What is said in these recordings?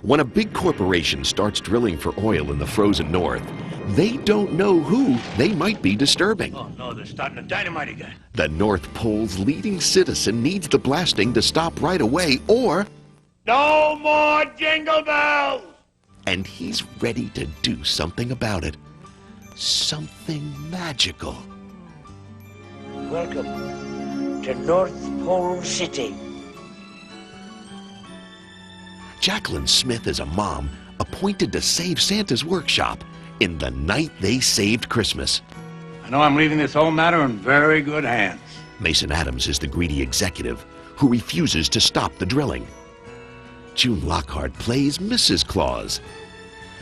When a big corporation starts drilling for oil in the frozen north, they don't know who they might be disturbing. Oh no, they're starting to dynamite again. The North Pole's leading citizen needs the blasting to stop right away, or... No more jingle bells! And he's ready to do something about it. Something magical. Welcome to North Pole City. Jacqueline Smith is a mom appointed to save Santa's workshop in the night they saved Christmas. I know I'm leaving this whole matter in very good hands. Mason Adams is the greedy executive who refuses to stop the drilling. June Lockhart plays Mrs. Claus.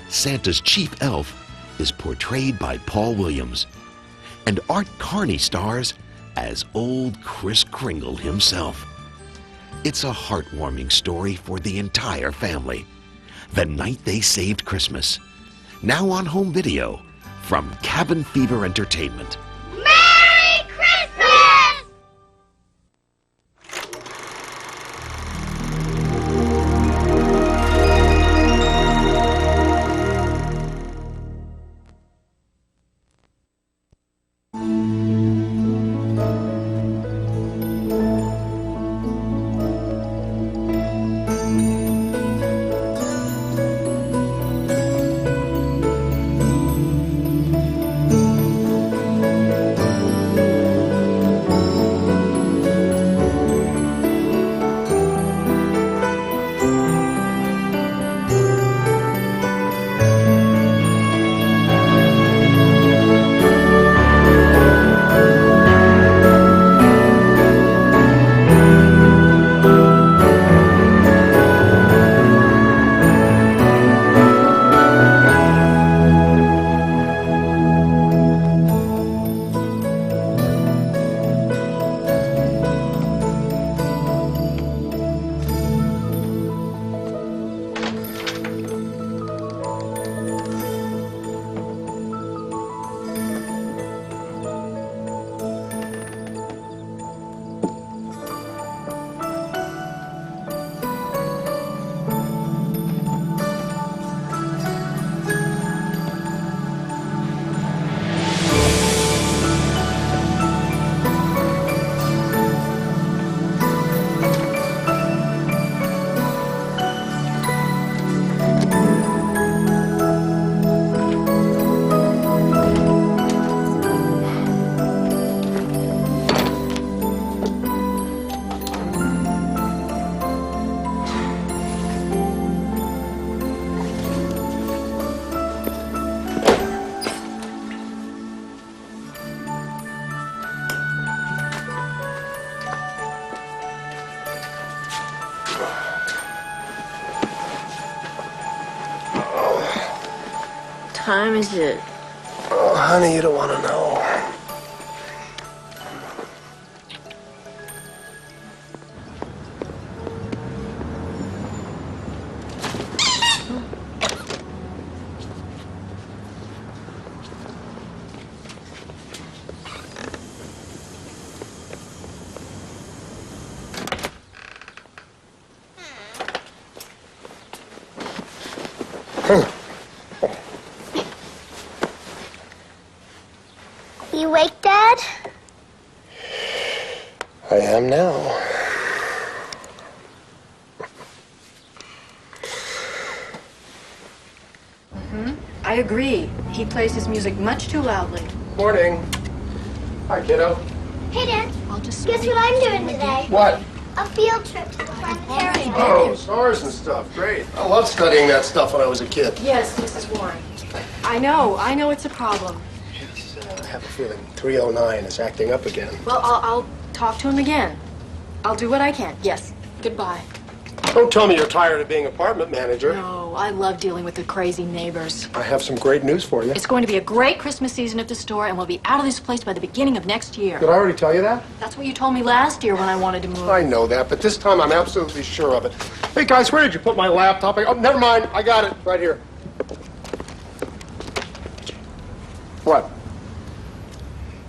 Santa's chief elf is portrayed by Paul Williams. And Art Carney stars as old Kris Kringle himself. It's a heartwarming story for the entire family. The Night They Saved Christmas. Now on home video from Cabin Fever Entertainment. Merry Christmas! Time is it? Oh, honey, you don't want to know. You awake, Dad? I am now. I agree. He plays his music much too loudly. Morning. Hi, kiddo. Hey, Dad. I'll just... Guess what I'm doing today? What? A field trip to the planetarium. Oh, stars and stuff. Great. I loved studying that stuff when I was a kid. Yes, Mrs. Warren. I know it's a problem. Yes, I have a feeling 309 is acting up again. Well, I'll talk to him again. I'll do what I can. Yes. Goodbye. Don't tell me you're tired of being apartment manager. No, I love dealing with the crazy neighbors. I have some great news for you. It's going to be a great Christmas season at the store, and we'll be out of this place by the beginning of next year. Did I already tell you that? That's what you told me last year when I wanted to move. I know that, but this time I'm absolutely sure of it. Hey, guys, where did you put my laptop? Oh, never mind. I got it right here. What?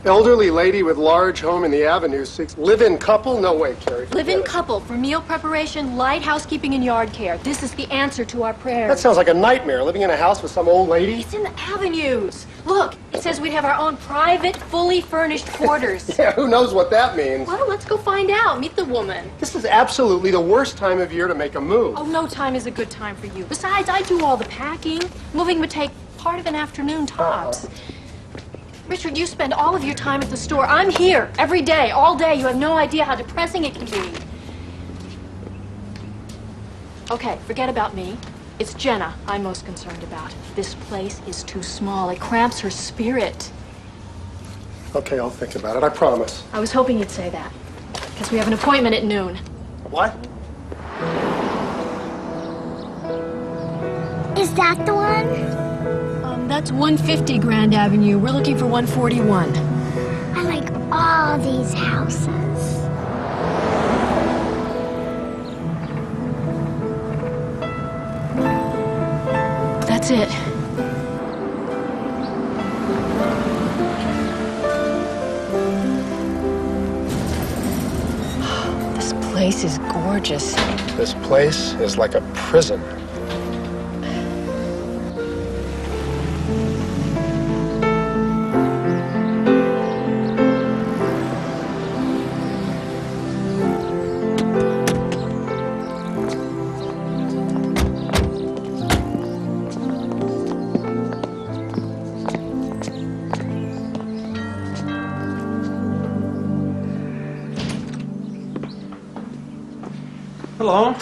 Elderly lady with large home in the Avenue 6. Live-in couple? No way, Carrie. Live-in couple for meal preparation, light housekeeping, and yard care. This is the answer to our prayers. That sounds like a nightmare, living in a house with some old lady. It's in the Avenues. Look, it says we'd have our own private, fully furnished quarters. Yeah, who knows what that means? Well, let's go find out. Meet the woman. This is absolutely the worst time of year to make a move. Oh, no time is a good time for you. Besides, I do all the packing. Moving would take part of an afternoon tops. Richard, you spend all of your time at the store. I'm here every day, all day. You have no idea how depressing it can be. Okay, forget about me. It's Jenna I'm most concerned about. This place is too small. It cramps her spirit. Okay, I'll think about it. I promise. I was hoping you'd say that, because we have an appointment at noon. What? Is that the one? That's 150 Grand Avenue. We're looking for 141. I like all these houses. That's it. This place is gorgeous. This place is like a prison. Hello.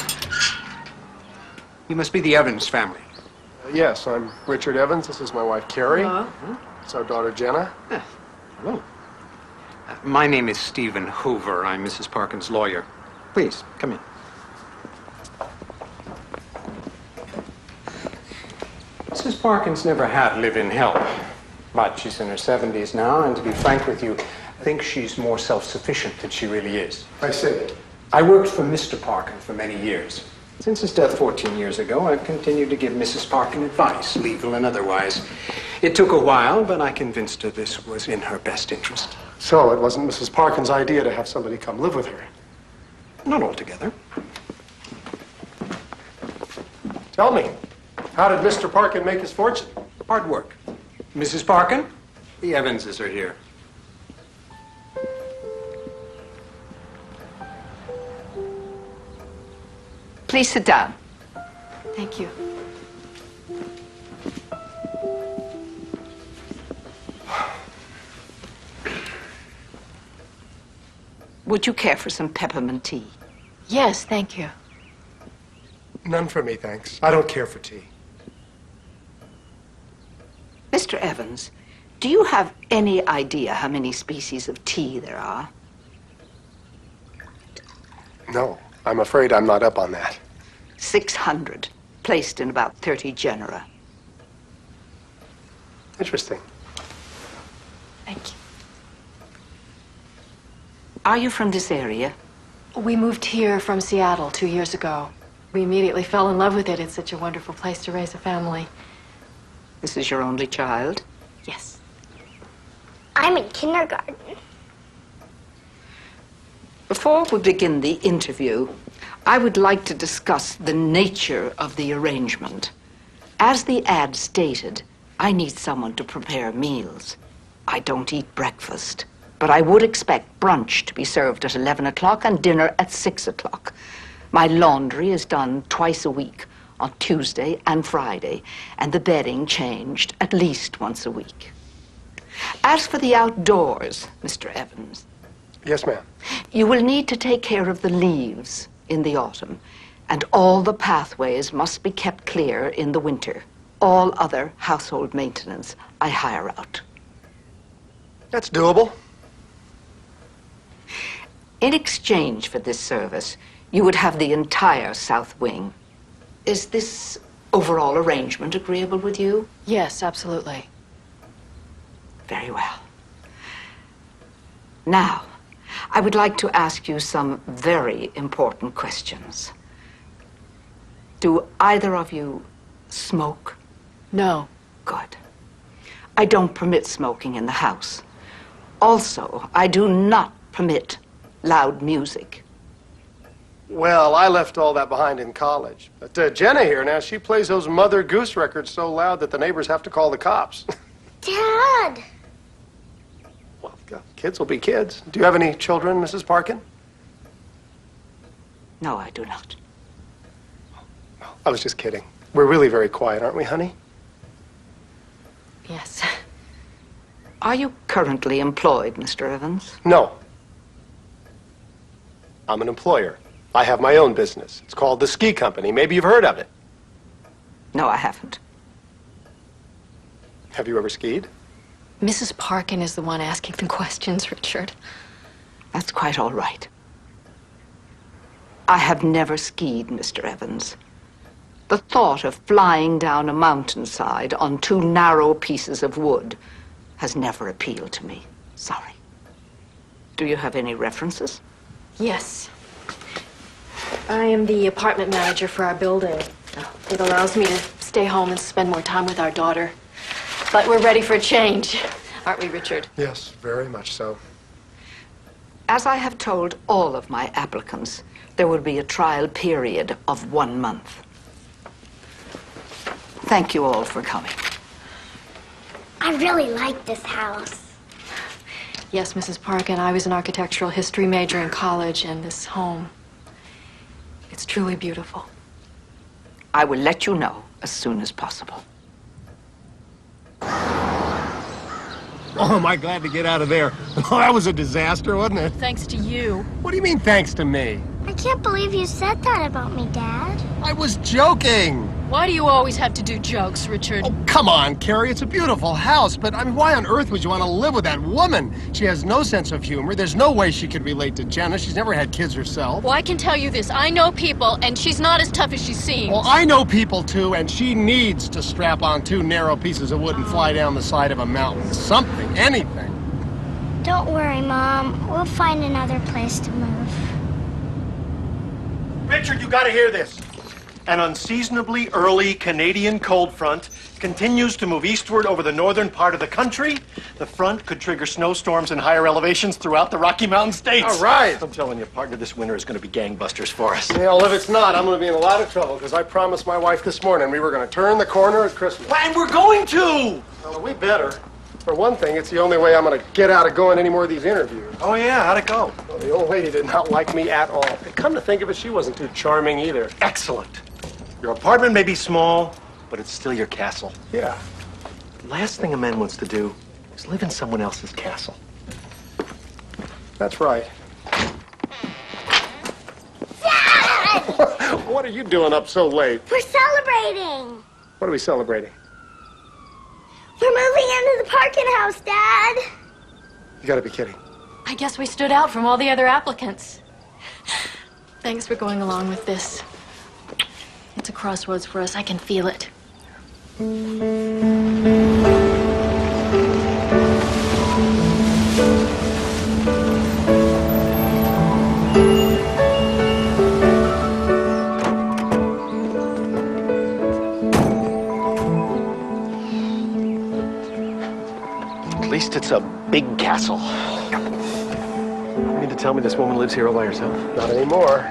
You must be the Evans family. Yes, I'm Richard Evans. This is my wife, Carrie. It's our daughter, Jenna. Hello. My name is Stephen Hoover. I'm Mrs. Parkin's lawyer. Please, come in. Mrs. Parkin's never had live-in help, but she's in her 70s now, and to be frank with you, I think she's more self-sufficient than she really is. I see. I worked for Mr. Parkin for many years. Since his death 14 years ago, I've continued to give Mrs. Parkin advice, legal and otherwise. It took a while, but I convinced her this was in her best interest. So it wasn't Mrs. Parkin's idea to have somebody come live with her? Not altogether. Tell me, how did Mr. Parkin make his fortune? Hard work. Mrs. Parkin, the Evanses are here. Please sit down. Thank you. Would you care for some peppermint tea? Yes, thank you. None for me, thanks. I don't care for tea. Mr. Evans, do you have any idea how many species of tea there are? No, I'm afraid I'm not up on that. 600, placed in about 30 genera. Interesting. Thank you. Are you from this area? We moved here from Seattle 2 years ago. We immediately fell in love with it. It's such a wonderful place to raise a family. This is your only child? Yes. I'm in kindergarten. Before we begin the interview, I would like to discuss the nature of the arrangement. As the ad stated, I need someone to prepare meals. I don't eat breakfast, but I would expect brunch to be served at 11 o'clock and dinner at 6 o'clock. My laundry is done twice a week, on Tuesday and Friday, and the bedding changed at least once a week. As for the outdoors, Mr. Evans, Yes, ma'am. you will need to take care of the leaves in the autumn, and all the pathways must be kept clear in the winter. All other household maintenance I hire out. That's doable. In exchange for this service, you would have the entire south wing. Is this overall arrangement agreeable with you? Yes, absolutely. Very well. Now, I would like to ask you some very important questions. Do either of you smoke? No. Good. I don't permit smoking in the house. Also, I do not permit loud music. Well, I left all that behind in college. But Jenna here now, she plays those Mother Goose records so loud that the neighbors have to call the cops. Dad! Well, kids will be kids. Do you have any children, Mrs. Parkin? No, I do not. I was just kidding. We're really very quiet, aren't we, honey? Yes. Are you currently employed, Mr. Evans? No. I'm an employer. I have my own business. It's called the Ski Company. Maybe you've heard of it. No, I haven't. Have you ever skied? Mrs. Parkin is the one asking the questions, Richard. That's quite all right. I have never skied, Mr. Evans. The thought of flying down a mountainside on two narrow pieces of wood has never appealed to me. Sorry. Do you have any references? Yes. I am the apartment manager for our building. It allows me to stay home and spend more time with our daughter. But we're ready for a change, aren't we, Richard? Yes, very much so. As I have told all of my applicants, there will be a trial period of 1 month. Thank you all for coming. I really like this house. Yes, Mrs. Parkin, I was an architectural history major in college, and this home, it's truly beautiful. I will let you know as soon as possible. Oh, am I glad to get out of there. Oh, that was a disaster, wasn't it? Thanks to you. What do you mean, thanks to me? I can't believe you said that about me, Dad. I was joking. Why do you always have to do jokes, Richard? Oh, come on, Carrie. It's a beautiful house, but I mean, why on earth would you want to live with that woman? She has no sense of humor. There's no way she could relate to Jenna. She's never had kids herself. Well, I can tell you this. I know people, and she's not as tough as she seems. Well, I know people, too, and she needs to strap on two narrow pieces of wood and fly down the side of a mountain. Something, anything. Don't worry, Mom. We'll find another place to move. Richard, you gotta hear this. An unseasonably early Canadian cold front continues to move eastward over the northern part of the country. The front could trigger snowstorms in higher elevations throughout the Rocky Mountain states. All right. I'm telling you, partner, this winter is going to be gangbusters for us. Yeah, well, if it's not, I'm going to be in a lot of trouble because I promised my wife this morning we were going to turn the corner at Christmas. And we're going to! Well, we better. For one thing, it's the only way I'm going to get out of going any more of these interviews. Oh, yeah? How'd it go? Well, the old lady did not like me at all. Come to think of it, she wasn't too charming either. Excellent. Your apartment may be small, but it's still your castle. Yeah. The last thing a man wants to do is live in someone else's castle. That's right. Dad! What are you doing up so late? We're celebrating. What are we celebrating? We're moving into the Parkin house, Dad. You gotta be kidding. I guess we stood out from all the other applicants. Thanks for going along with this. It's a crossroads for us. I can feel it. At least it's a big castle. You mean to tell me this woman lives here all by herself? Not anymore.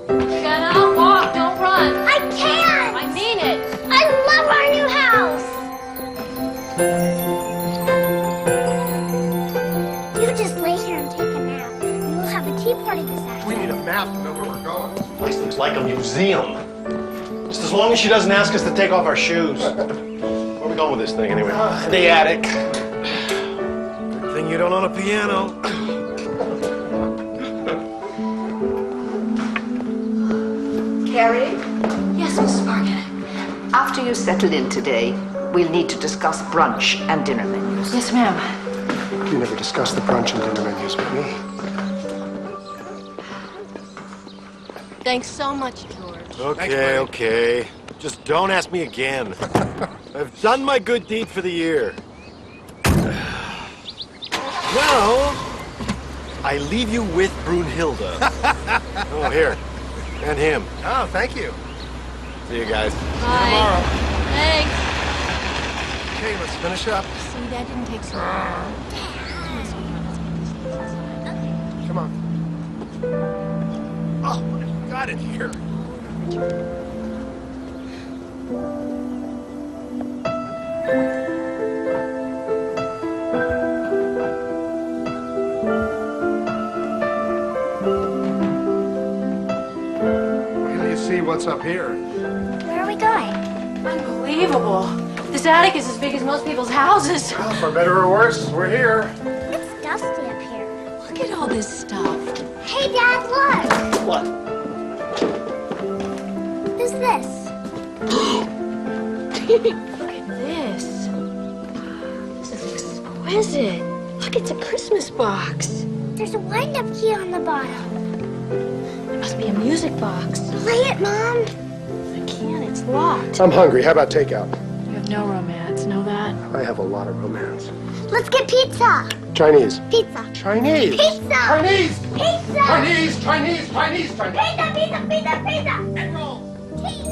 Jenna, walk, don't run. I can't. I mean it. I love our new house. You just lay here and take a nap. We'll have a tea party this afternoon. We need a map to know where we're going. This place looks like a museum. Just as long as she doesn't ask us to take off our shoes. Where are we going with this thing, anyway? The attic. Good thing you don't own a piano. Carrie, Yes, Mrs. Parkin. after you settle in today, we'll need to discuss brunch and dinner menus. Yes, ma'am. You never discussed the brunch and dinner menus with me. Thanks so much, George. Okay, okay. Just don't ask me again. I've done my good deed for the year. Well, I leave you with Brunhilde. Oh, here. And him. Oh, thank you. See you guys. Bye. Thanks. Okay, let's finish up. See, that didn't take so long. Come on. Oh, what have you got in here? Wait till you see what's up here. Where are we going? Unbelievable. This attic is as big as most people's houses. Well, for better or worse, we're here. It's dusty up here. Look at all this stuff. Hey, Dad, look! What? Who's this? Look at this. This is exquisite. Look, it's a Christmas box. There's a wind-up key on the bottom. It must be a music box. Play it, Mom. I can't, it's locked. I'm hungry. How about takeout? You have no romance, know that? I have a lot of romance. Let's get pizza. Chinese. Pizza. Chinese. Pizza. Chinese. Pizza. Chinese. Chinese. Chinese. Chinese. Pizza, pizza, pizza, pizza. Egg roll. Cheese.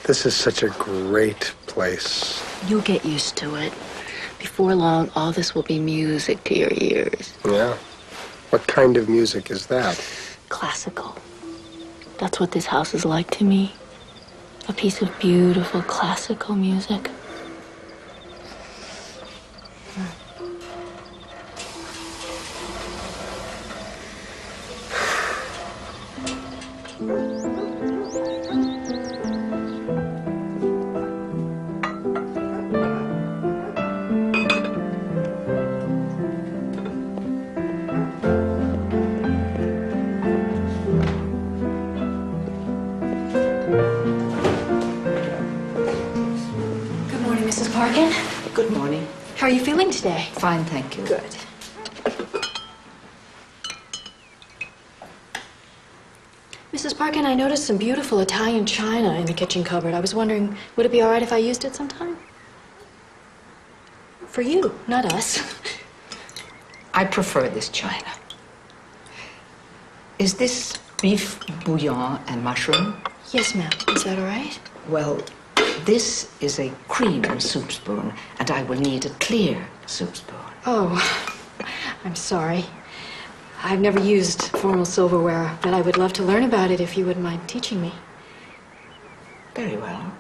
This is such a great place. You'll get used to it. Before long, all this will be music to your ears. Yeah. What kind of music is that? Classical. That's what this house is like to me. A piece of beautiful classical music. Good morning, Mrs. Parkin. Good morning. How are you feeling today? Fine, thank you. Good. Mrs. Parkin, I noticed some beautiful Italian china in the kitchen cupboard. I was wondering, would it be all right if I used it sometime? For you, not us. I prefer this china. Is this beef bouillon and mushroom? Yes, ma'am. Is that all right? Well, this is a cream soup spoon, and I will need a clear soup spoon. Oh, I'm sorry. I've never used formal silverware, but I would love to learn about it if you wouldn't mind teaching me. Very well.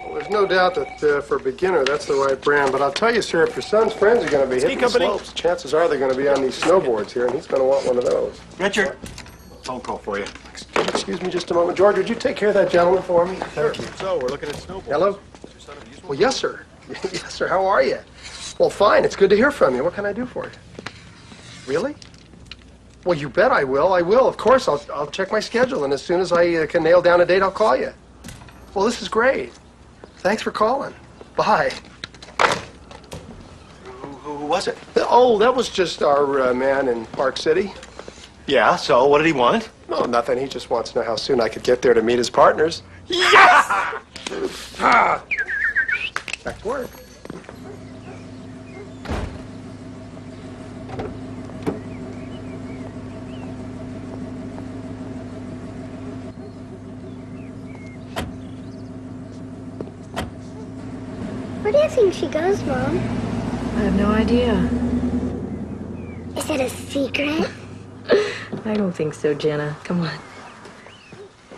Well, there's no doubt that for a beginner, that's the right brand. But I'll tell you, sir, if your son's friends are going to be hitting the slopes, chances are they're going to be on these snowboards here, and he's going to want one of those. Richard, phone call for you. Excuse me just a moment. George, would you take care of that gentleman for me? Thank you. So, we're looking at snowboards. Hello? Well, yes, sir. Yes, sir. How are you? Well, fine. It's good to hear from you. What can I do for you? Really? Well, you bet I will. I will. Of course, I'll check my schedule, and as soon as I can nail down a date, I'll call you. Well, this is great. Thanks for calling. Bye. Who was it? Oh, that was just our man in Park City. Yeah, so what did he want? No, nothing. He just wants to know how soon I could get there to meet his partners. Yes! Back to work. Where do you think she goes, Mom? I have no idea. Is it a secret? I don't think so, Jenna. Come on.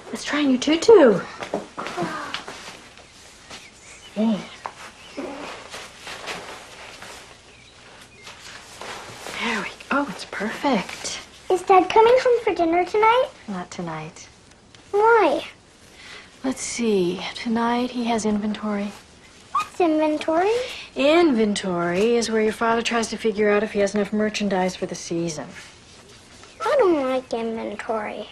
Let's try on your tutu. There. There we go. Oh, it's perfect. Is Dad coming home for dinner tonight? Not tonight. Why? Let's see. Tonight he has inventory. What's inventory? Inventory is where your father tries to figure out if he has enough merchandise for the season. I don't like inventory.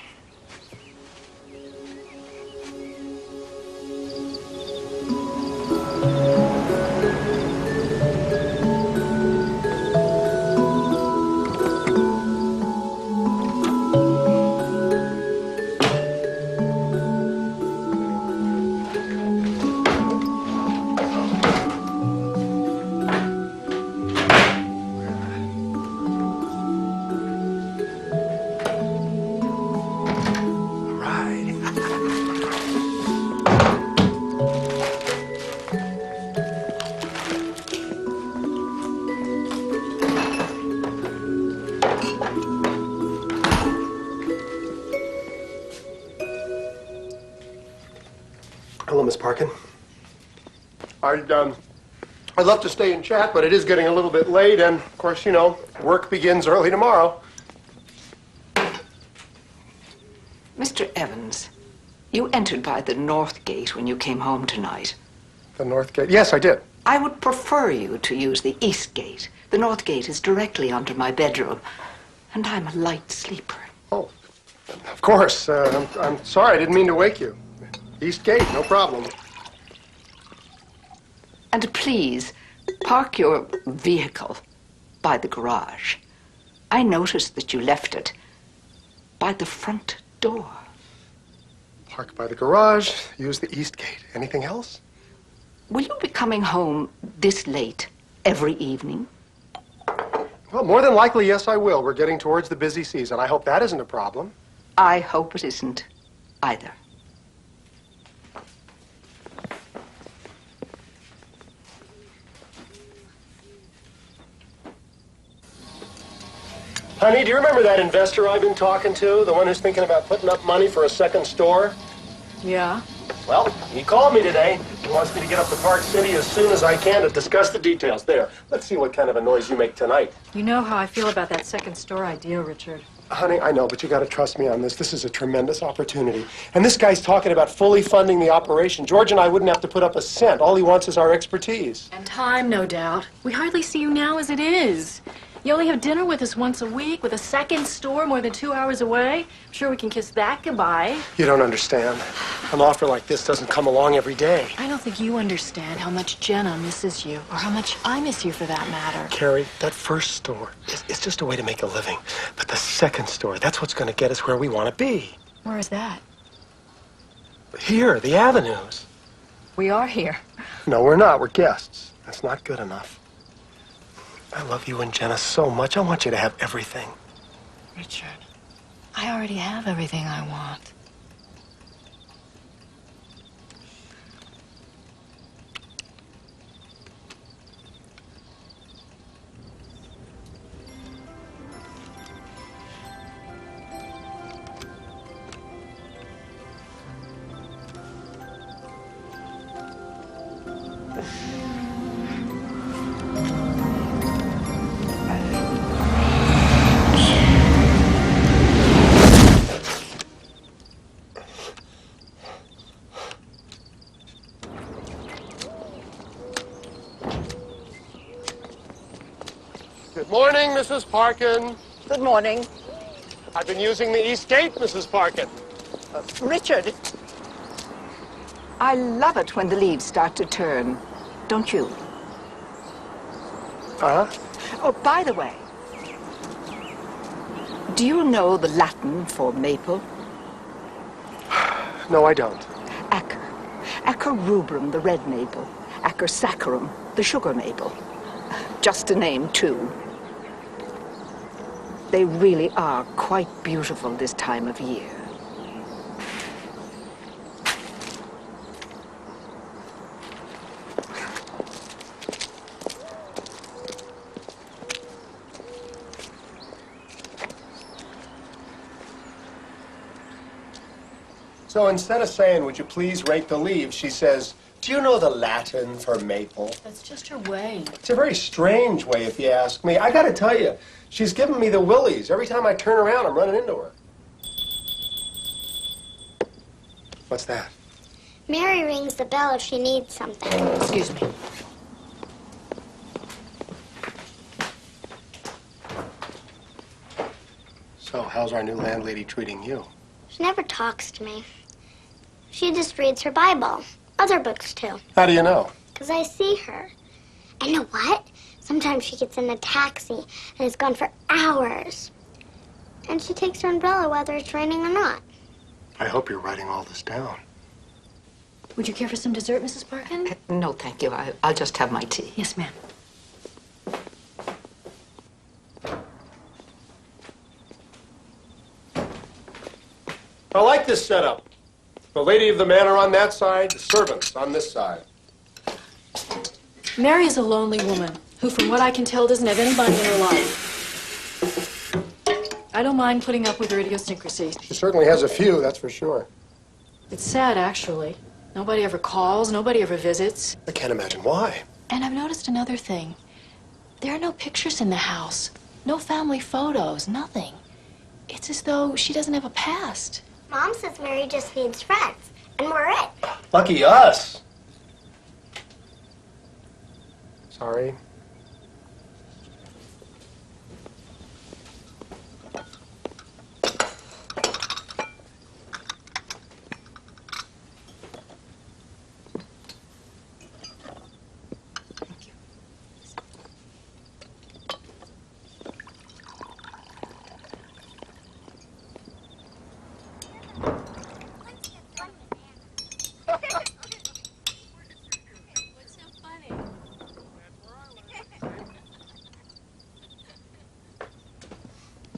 Hello, Miss Parkin. I'd love to stay and chat, but it is getting a little bit late, and of course, you know, work begins early tomorrow. Mr. Evans, you entered by the north gate when you came home tonight. The north gate? Yes, I did. I would prefer you to use the east gate. The north gate is directly under my bedroom, and I'm a light sleeper. Oh, of course. I'm sorry, I didn't mean to wake you. East gate, no problem. And please, park your vehicle by the garage. I noticed that you left it by the front door. Park by the garage, use the east gate. Anything else? Will you be coming home this late every evening? Well, more than likely, yes, I will. We're getting towards the busy season. I hope that isn't a problem. I hope it isn't either. Honey, do you remember that investor I've been talking to? The one who's thinking about putting up money for a second store? Yeah? Well, he called me today. He wants me to get up to Park City as soon as I can to discuss the details. There, let's see what kind of a noise you make tonight. You know how I feel about that second store idea, Richard. Honey, I know, but you got to trust me on this. This is a tremendous opportunity. And this guy's talking about fully funding the operation. George and I wouldn't have to put up a cent. All he wants is our expertise. And time, no doubt. We hardly see you now as it is. You only have dinner with us once a week, with a second store more than 2 hours away. I'm sure we can kiss that goodbye. You don't understand. An offer like this doesn't come along every day. I don't think you understand how much Jenna misses you, or how much I miss you for that matter. Carrie, that first store is just a way to make a living. But the second store, that's what's going to get us where we want to be. Where is that? Here, the avenues. We are here. No, we're not. We're guests. That's not good enough. I love you and Jenna so much. I want you to have everything. Richard, I already have everything I want. Good morning, Mrs. Parkin. Good morning. I've been using the East Gate, Mrs. Parkin. Richard, I love it when the leaves start to turn, don't you? Uh-huh. Oh, by the way, do you know the Latin for maple? No, I don't. Acer. Acer rubrum, the red maple. Acer saccharum, the sugar maple. Just a name, too. They really are quite beautiful this time of year. So instead of saying, would you please rake the leaves, she says, do you know the Latin for maple? That's just her way. It's a very strange way, if you ask me. I gotta tell you, she's giving me the willies. Every time I turn around, I'm running into her. What's that? Mary rings the bell if she needs something. Excuse me. So, how's our new landlady treating you? She never talks to me. She just reads her Bible. Other books, too. How do you know? Because I see her. And you know what? Sometimes she gets in a taxi and is gone for hours. And she takes her umbrella whether it's raining or not. I hope you're writing all this down. Would you care for some dessert, Mrs. Parkin? No, thank you. I'll just have my tea. Yes, ma'am. I like this setup. The lady of the manor on that side, the servants on this side. Mary is a lonely woman who, from what I can tell, doesn't have anybody in her life. I don't mind putting up with her idiosyncrasies. She certainly has a few, that's for sure. It's sad, actually. Nobody ever calls, nobody ever visits. I can't imagine why. And I've noticed another thing. There are no pictures in the house. No family photos, nothing. It's as though she doesn't have a past. Mom says Mary just needs friends, and we're it. Lucky us. Sorry.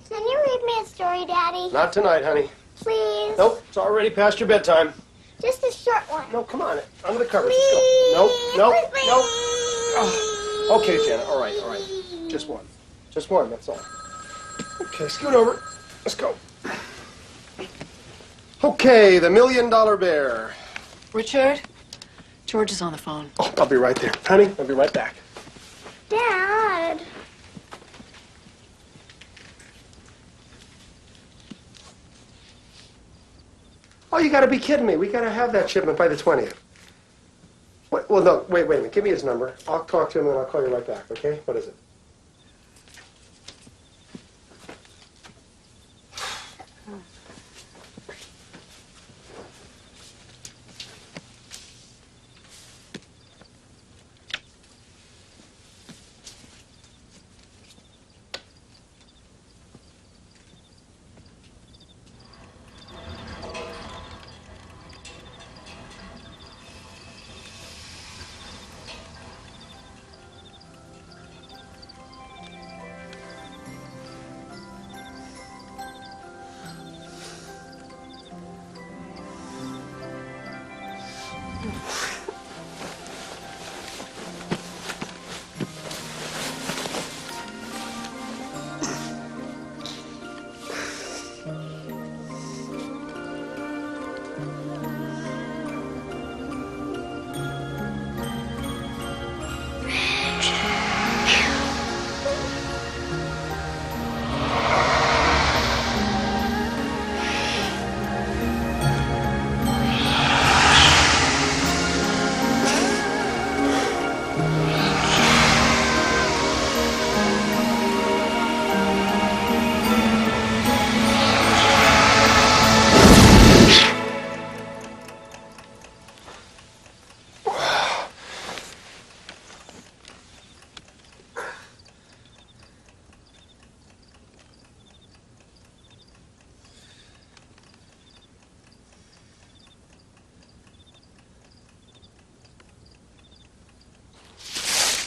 Can you read me a story, Daddy? Not tonight, honey. Please? Nope, it's already past your bedtime. Just a short one. No, come on. Under the covers. Please? Let's go. Nope, Please? nope. Oh. Okay, Janet. All right, all right. Just one. Just one, that's all. Okay, scoot over. Let's go. Okay, the $1 Million Bear. Richard? George is on the phone. Oh, I'll be right there. Honey, I'll be right back. Dad. Oh, you gotta be kidding me. We gotta have that shipment by the 20th. What? Well, no, wait a minute. Give me his number. I'll talk to him and I'll call you right back, okay? What is it?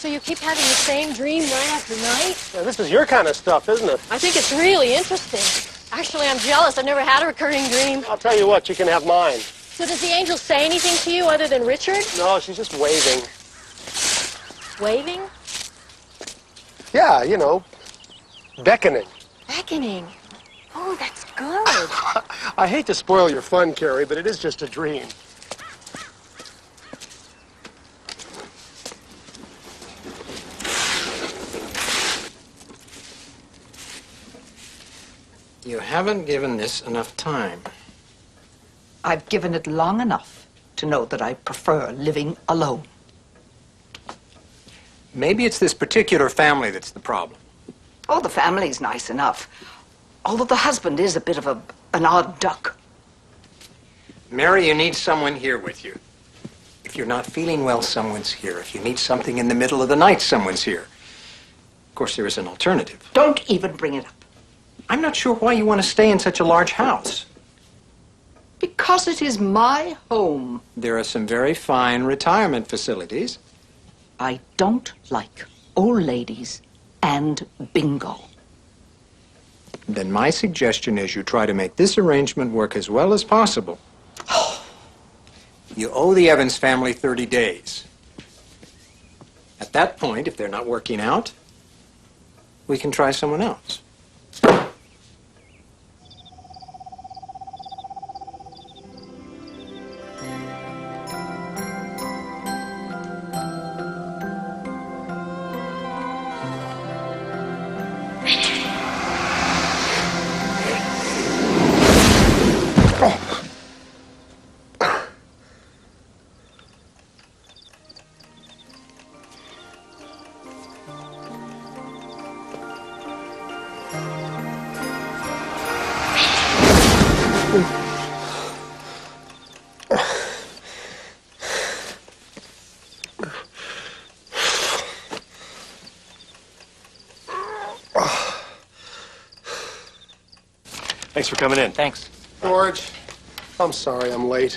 So you keep having the same dream night after night? Yeah, this is your kind of stuff, isn't it? I think it's really interesting. Actually, I'm jealous. I've never had a recurring dream. I'll tell you what, you can have mine. So does the angel say anything to you other than Richard? No, she's just waving. Waving? Yeah, you know, beckoning. Beckoning. Oh, that's good. I hate to spoil your fun, Carrie, but it is just a dream. You haven't given this enough time. I've given it long enough. to know that I prefer living alone. Maybe it's this particular family that's the problem. Oh, the family's nice enough. Although the husband is a bit of an odd duck. Mary, you need someone here with you. If you're not feeling well, someone's here. If you need something in the middle of the night, someone's here. Of course, there is an alternative. Don't even bring it up. I'm not sure why you want to stay in such a large house. Because it is my home. There are some very fine retirement facilities. I don't like old ladies and bingo. Then my suggestion is you try to make this arrangement work as well as possible. You owe the Evans family 30 days. At that point, if they're not working out, we can try someone else. Thanks for coming in. Thanks. George, I'm sorry I'm late.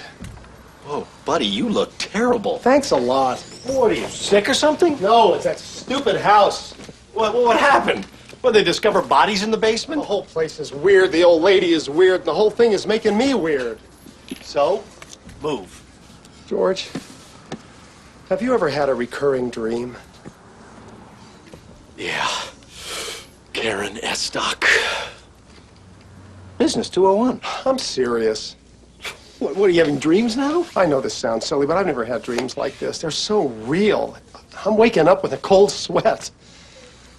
Whoa, buddy, you look terrible. Thanks a lot. What, are you sick or something? No, it's that stupid house. What happened? Well, they discover bodies in the basement? The whole place is weird. The old lady is weird. The whole thing is making me weird. So, move. George, have you ever had a recurring dream? Yeah. Karen Estock. Business 201. I'm serious. What, are you having dreams now? I know this sounds silly, but I've never had dreams like this. They're so real. I'm waking up with a cold sweat.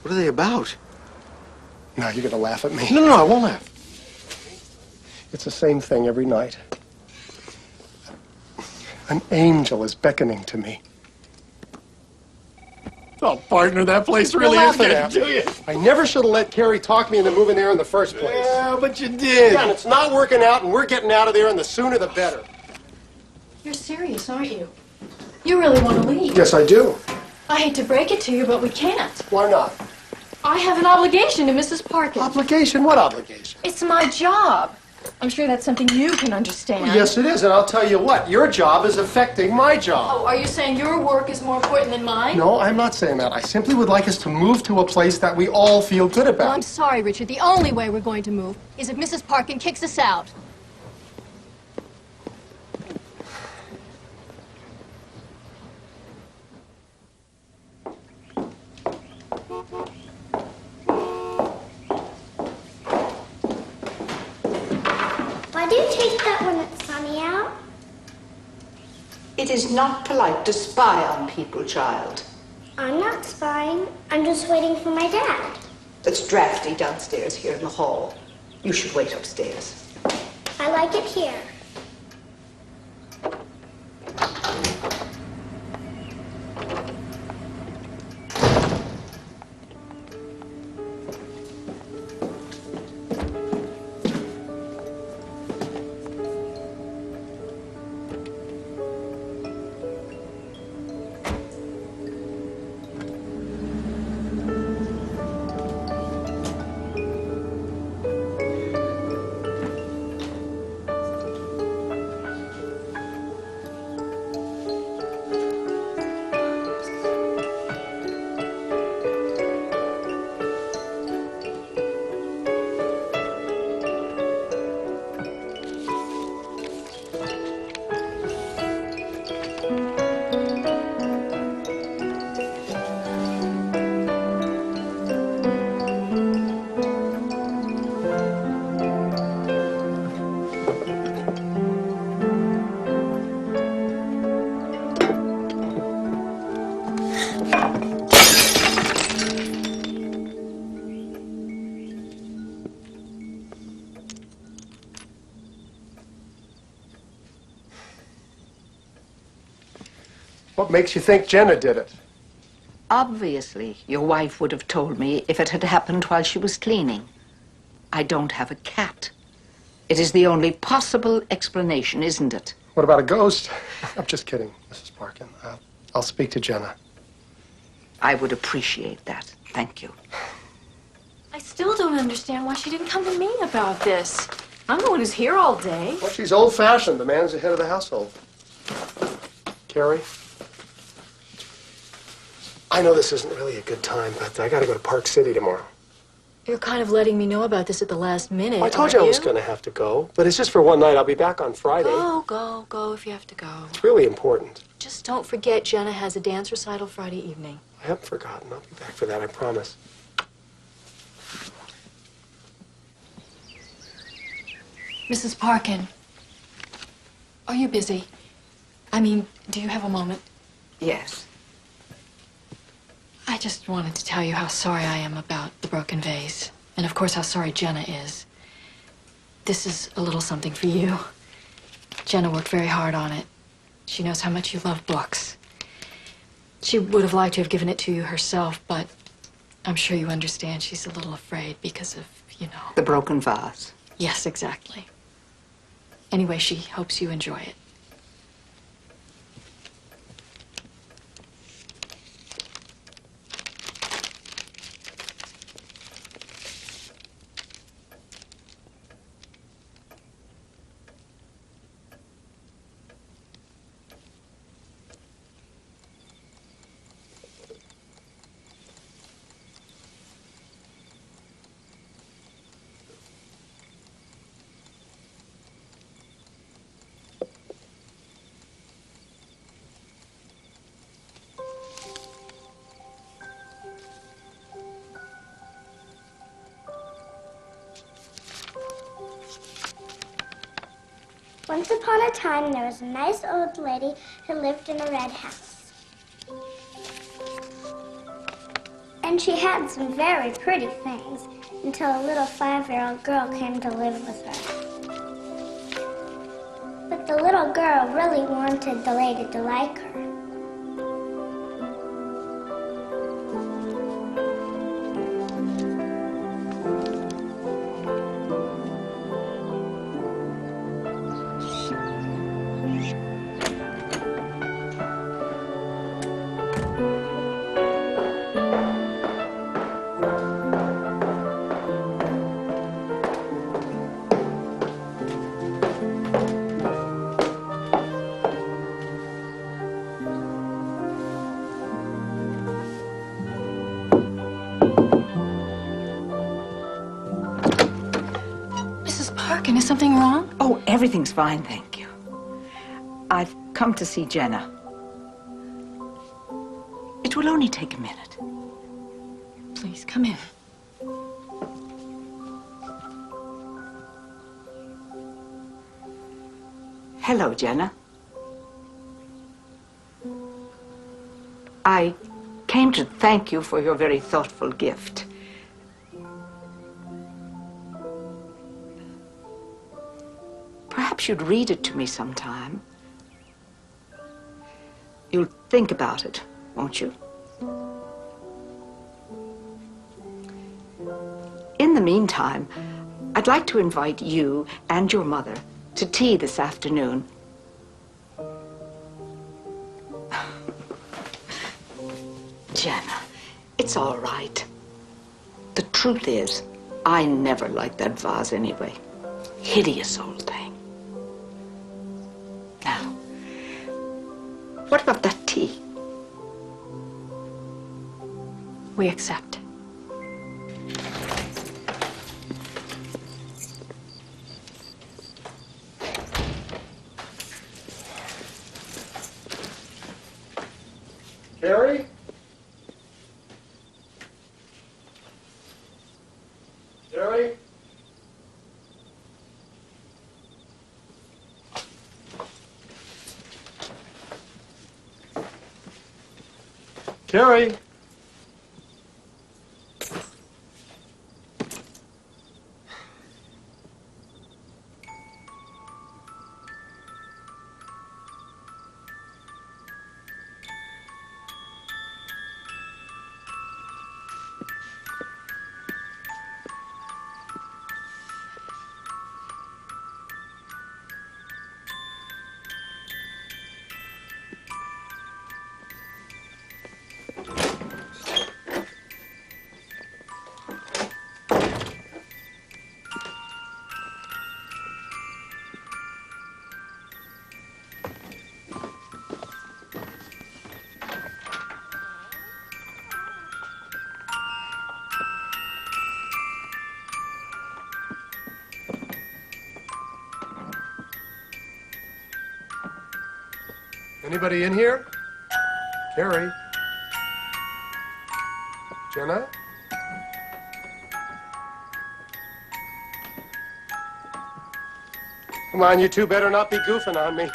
What are they about? Now you're going to laugh at me. No, I won't laugh. It's the same thing every night. An angel is beckoning to me. Oh, partner, that place really You're is laughing getting at to you. I never should have let Carrie talk me into moving there in the first place. Yeah, but you did. Yeah, and it's not working out, and we're getting out of there, and the sooner the better. You're serious, aren't you? You really want to leave. Yes, I do. I hate to break it to you, but we can't. Why not? I have an obligation to Mrs. Parkin. Obligation? What obligation? It's my job. I'm sure that's something you can understand. Yes, it is, and I'll tell you what. Your job is affecting my job. Oh, are you saying your work is more important than mine? No, I'm not saying that. I simply would like us to move to a place that we all feel good about. Well, I'm sorry, Richard. The only way we're going to move is if Mrs. Parkin kicks us out. Why do you take that when it's sunny out? It is not polite to spy on people, child. I'm not spying. I'm just waiting for my dad. It's drafty downstairs here in the hall. You should wait upstairs. I like it here. What makes you think Jenna did it? Obviously, your wife would have told me if it had happened while she was cleaning. I don't have a cat. It is the only possible explanation, isn't it? What about a ghost? I'm just kidding, Mrs. Parkin. I'll speak to Jenna. I would appreciate that. Thank you. I still don't understand why she didn't come to me about this. I'm the one who's here all day. Well, she's old-fashioned. The man's the head of the household. Carrie? I know this isn't really a good time, but I gotta go to Park City tomorrow. You're kind of letting me know about this at the last minute, I told you I was gonna have to go, but it's just for one night. I'll be back on Friday. Go if you have to go. It's really important. Just don't forget Jenna has a dance recital Friday evening. I haven't forgotten. I'll be back for that, I promise. Mrs. Parkin, are you busy? I mean, do you have a moment? Yes. I just wanted to tell you how sorry I am about the broken vase. And of course, how sorry Jenna is. This is a little something for you. Jenna worked very hard on it. She knows how much you love books. She would have liked to have given it to you herself, but I'm sure you understand she's a little afraid because of, you know... The broken vase. Yes, exactly. Anyway, she hopes you enjoy it. Once upon a time, there was a nice old lady who lived in a red house. And she had some very pretty things until a little 5-year-old girl came to live with her. But the little girl really wanted the lady to like her. Is something wrong? Oh, everything's fine, thank you. I've come to see Jenna. It will only take a minute. Please, come in. Hello, Jenna. I came to thank you for your very thoughtful gift. Perhaps you'd read it to me sometime. You'll think about it, won't you? In the meantime, I'd like to invite you and your mother to tea this afternoon. Jenna, it's all right. The truth is, I never liked that vase anyway. Hideous old thing. Now, what about that tea? We accept. Carrie? Carrie? Carrie? Anybody in here? Carrie? Jenna? Come on, you two better not be goofing on me.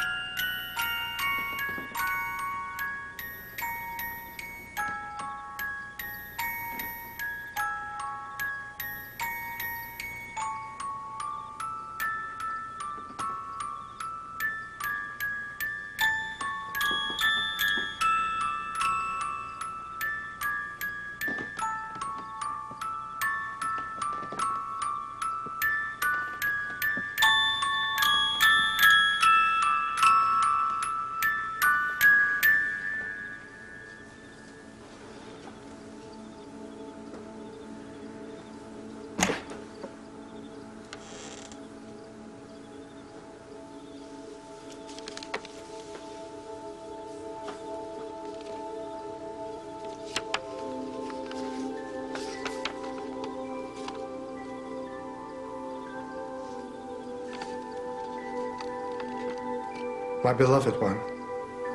My beloved one,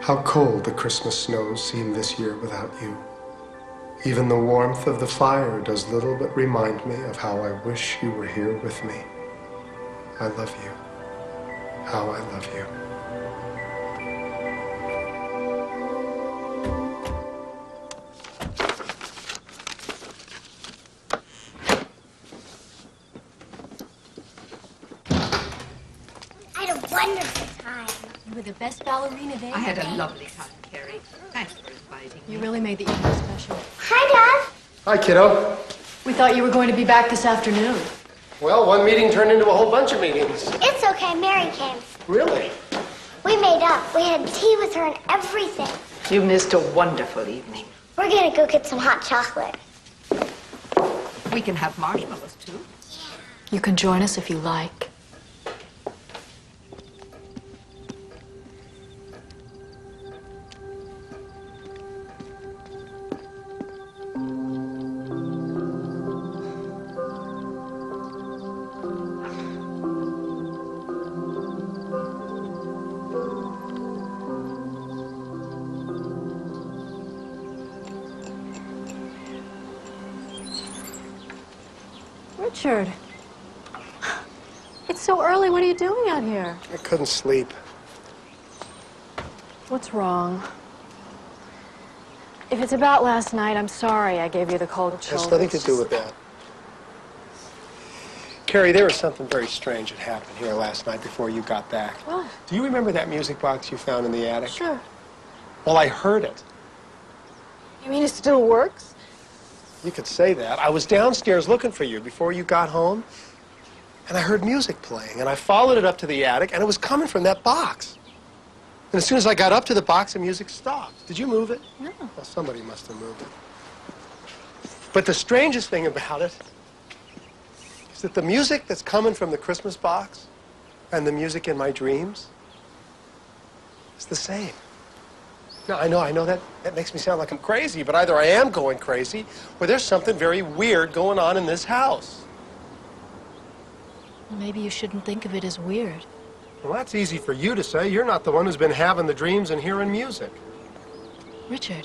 how cold the Christmas snows seem this year without you. Even the warmth of the fire does little but remind me of how I wish you were here with me. I love you. How I love you. I had a wonderful time. You were the best ballerina there. I had a lovely time, Carrie. Thanks for inviting me. You really made the evening special. Hi, Dad. Hi, kiddo. We thought you were going to be back this afternoon. Well, one meeting turned into a whole bunch of meetings. It's okay, Mary came. Really? We made up. We had tea with her and everything. You missed a wonderful evening. We're gonna go get some hot chocolate. We can have marshmallows, too. You can join us if you like. Richard, it's so early. What are you doing out here? I couldn't sleep. What's wrong? If it's about last night, I'm sorry I gave you the cold chills. Has nothing to do with that. Carrie, there was something very strange that happened here last night before you got back. What? Do you remember that music box you found in the attic? Sure. Well, I heard it. You mean it still works? You could say that. I was downstairs looking for you before you got home, and I heard music playing, and I followed it up to the attic, and it was coming from that box. And as soon as I got up to the box, the music stopped. Did you move it? No. Well, somebody must have moved it. But the strangest thing about it is that the music that's coming from the Christmas box and the music in my dreams is the same. Now, I know that makes me sound like I'm crazy, but either I am going crazy or there's something very weird going on in this house. Maybe you shouldn't think of it as weird. Well, that's easy for you to say. You're not the one who's been having the dreams and hearing music. Richard,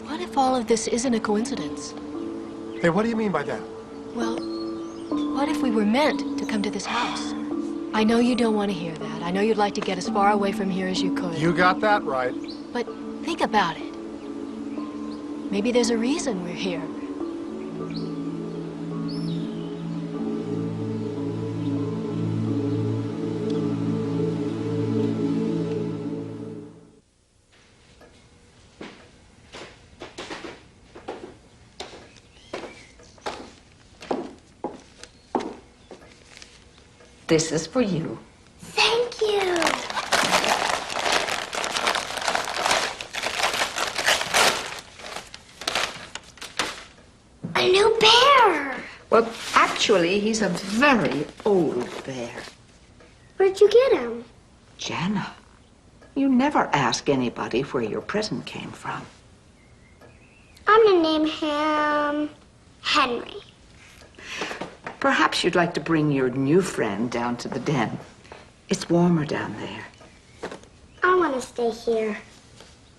what if all of this isn't a coincidence? Hey, what do you mean by that? Well, what if we were meant to come to this house? I know you don't want to hear that. I know you'd like to get as far away from here as you could. You got that right. But think about it. Maybe there's a reason we're here. This is for you. Thank you. A new bear. Well, actually, he's a very old bear. Where'd you get him? Jana, you never ask anybody where your present came from. I'm gonna name him Henry. Perhaps you'd like to bring your new friend down to the den. It's warmer down there. I want to stay here.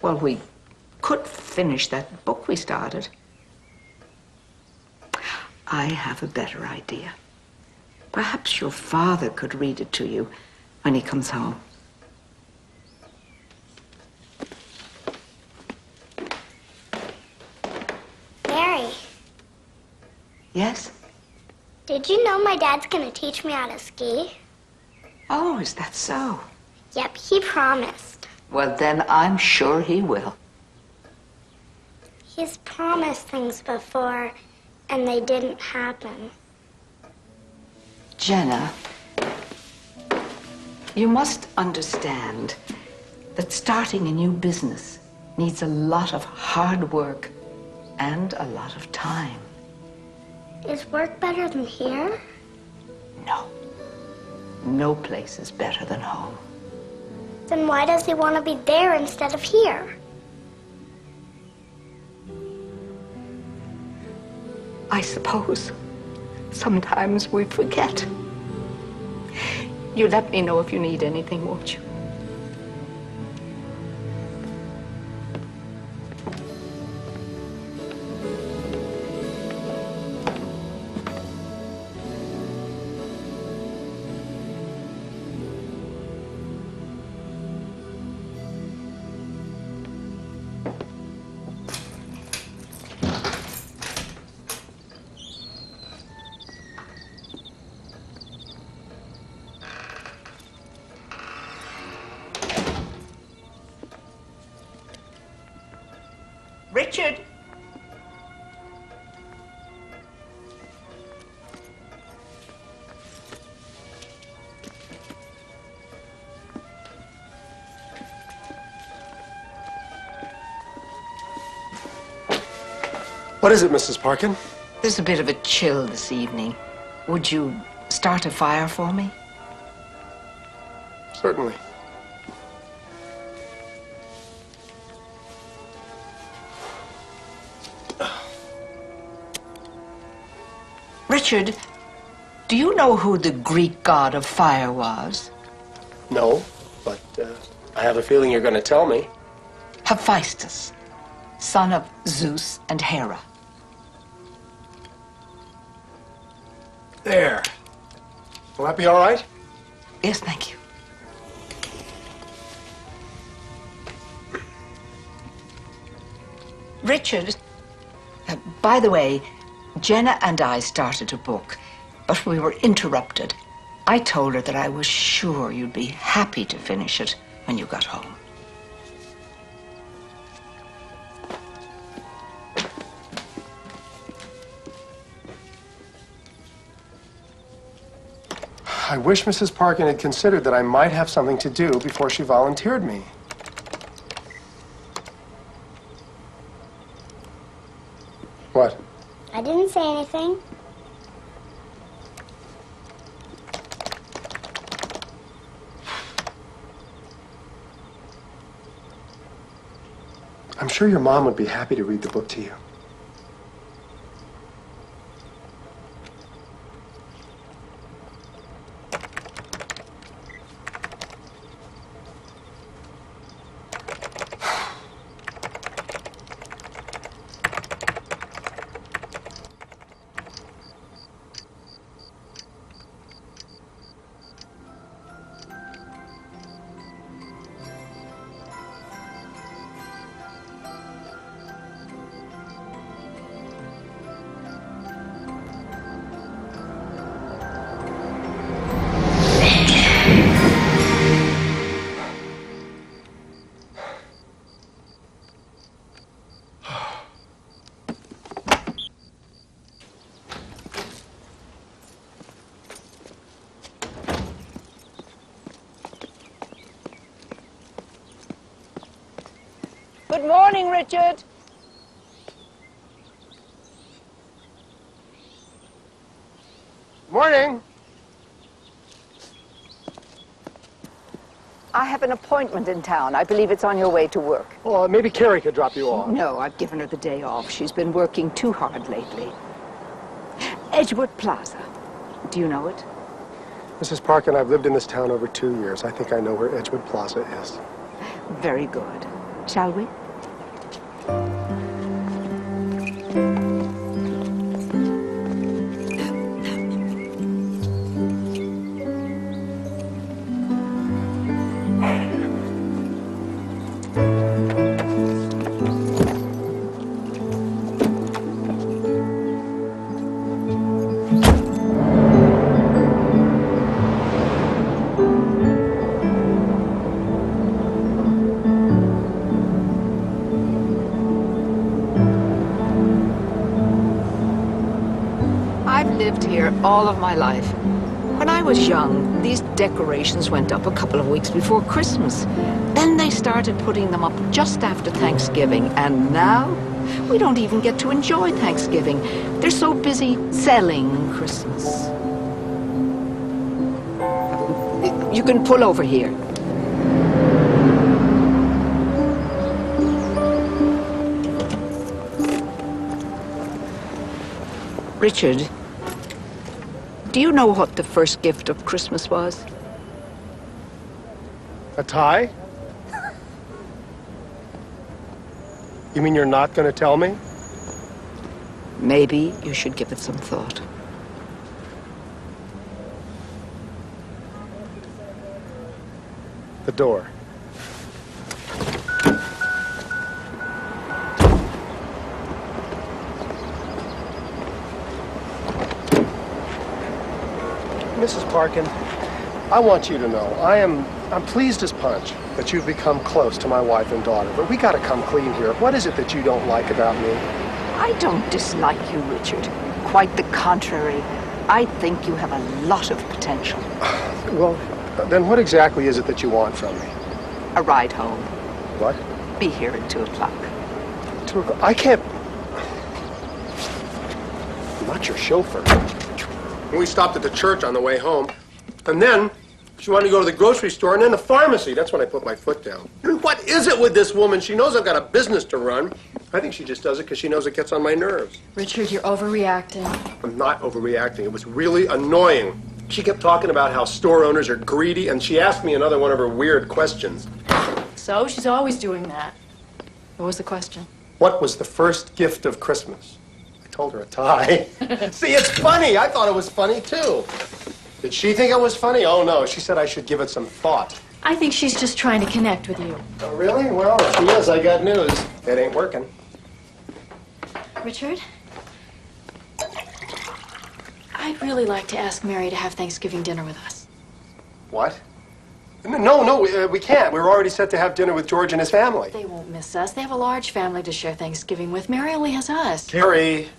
Well, we could finish that book we started. I have a better idea. Perhaps your father could read it to you when he comes home. Mary. Yes? Did you know my dad's gonna teach me how to ski? Oh, is that so? Yep, he promised. Well, then I'm sure he will. He's promised things before, and they didn't happen. Jenna, you must understand that starting a new business needs a lot of hard work and a lot of time. Is work better than here? No. No place is better than home. Then why does he want to be there instead of here? I suppose sometimes we forget. You let me know if you need anything, won't you? Richard! What is it, Mrs. Parkin? There's a bit of a chill this evening. Would you start a fire for me? Certainly. Richard, do you know who the Greek god of fire was? No, but I have a feeling you're going to tell me. Hephaestus, son of Zeus and Hera. There. Will that be all right? Yes, thank you. Richard, by the way, Jenna and I started a book, but we were interrupted. I told her that I was sure you'd be happy to finish it when you got home. I wish Mrs. Parkin had considered that I might have something to do before she volunteered me. What? I didn't say anything. I'm sure your mom would be happy to read the book to you. Good morning, Richard. Morning. I have an appointment in town. I believe it's on your way to work. Well, maybe Carrie could drop you off. No, I've given her the day off. She's been working too hard lately. Edgewood Plaza. Do you know it? Mrs. Parkin, I've lived in this town over 2 years. I think I know where Edgewood Plaza is. Very good. Shall we? I've lived here all of my life. When I was young, these decorations went up a couple of weeks before Christmas. Then they started putting them up just after Thanksgiving, and now we don't even get to enjoy Thanksgiving. They're so busy selling Christmas. You can pull over here. Richard, do you know what the first gift of Christmas was? A tie? You mean you're not going to tell me? Maybe you should give it some thought. The door. Mrs. Parkin, I want you to know, I'm pleased as punch that you've become close to my wife and daughter, but we gotta come clean here. What is it that you don't like about me? I don't dislike you, Richard. Quite the contrary. I think you have a lot of potential. Well, then what exactly is it that you want from me? A ride home. What? Be here at 2 o'clock. 2 o'clock? I can't... I'm not your chauffeur. We stopped at the church on the way home, and then she wanted to go to the grocery store and then the pharmacy. That's when I put my foot down. I mean, what is it with this woman? She knows I've got a business to run. I think she just does it because she knows it gets on my nerves. Richard, you're overreacting. I'm not overreacting. It was really annoying. She kept talking about how store owners are greedy, and she asked me another one of her weird questions. So, she's always doing that. What was the question? What was the first gift of Christmas? I told her a tie. See, it's funny. I thought it was funny, too. Did she think it was funny? Oh, no. She said I should give it some thought. I think she's just trying to connect with you. Oh, really? Well, if she is, I got news. It ain't working. Richard? I'd really like to ask Mary to have Thanksgiving dinner with us. What? No, we can't. We were already set to have dinner with George and his family. They won't miss us. They have a large family to share Thanksgiving with. Mary only has us. Carrie.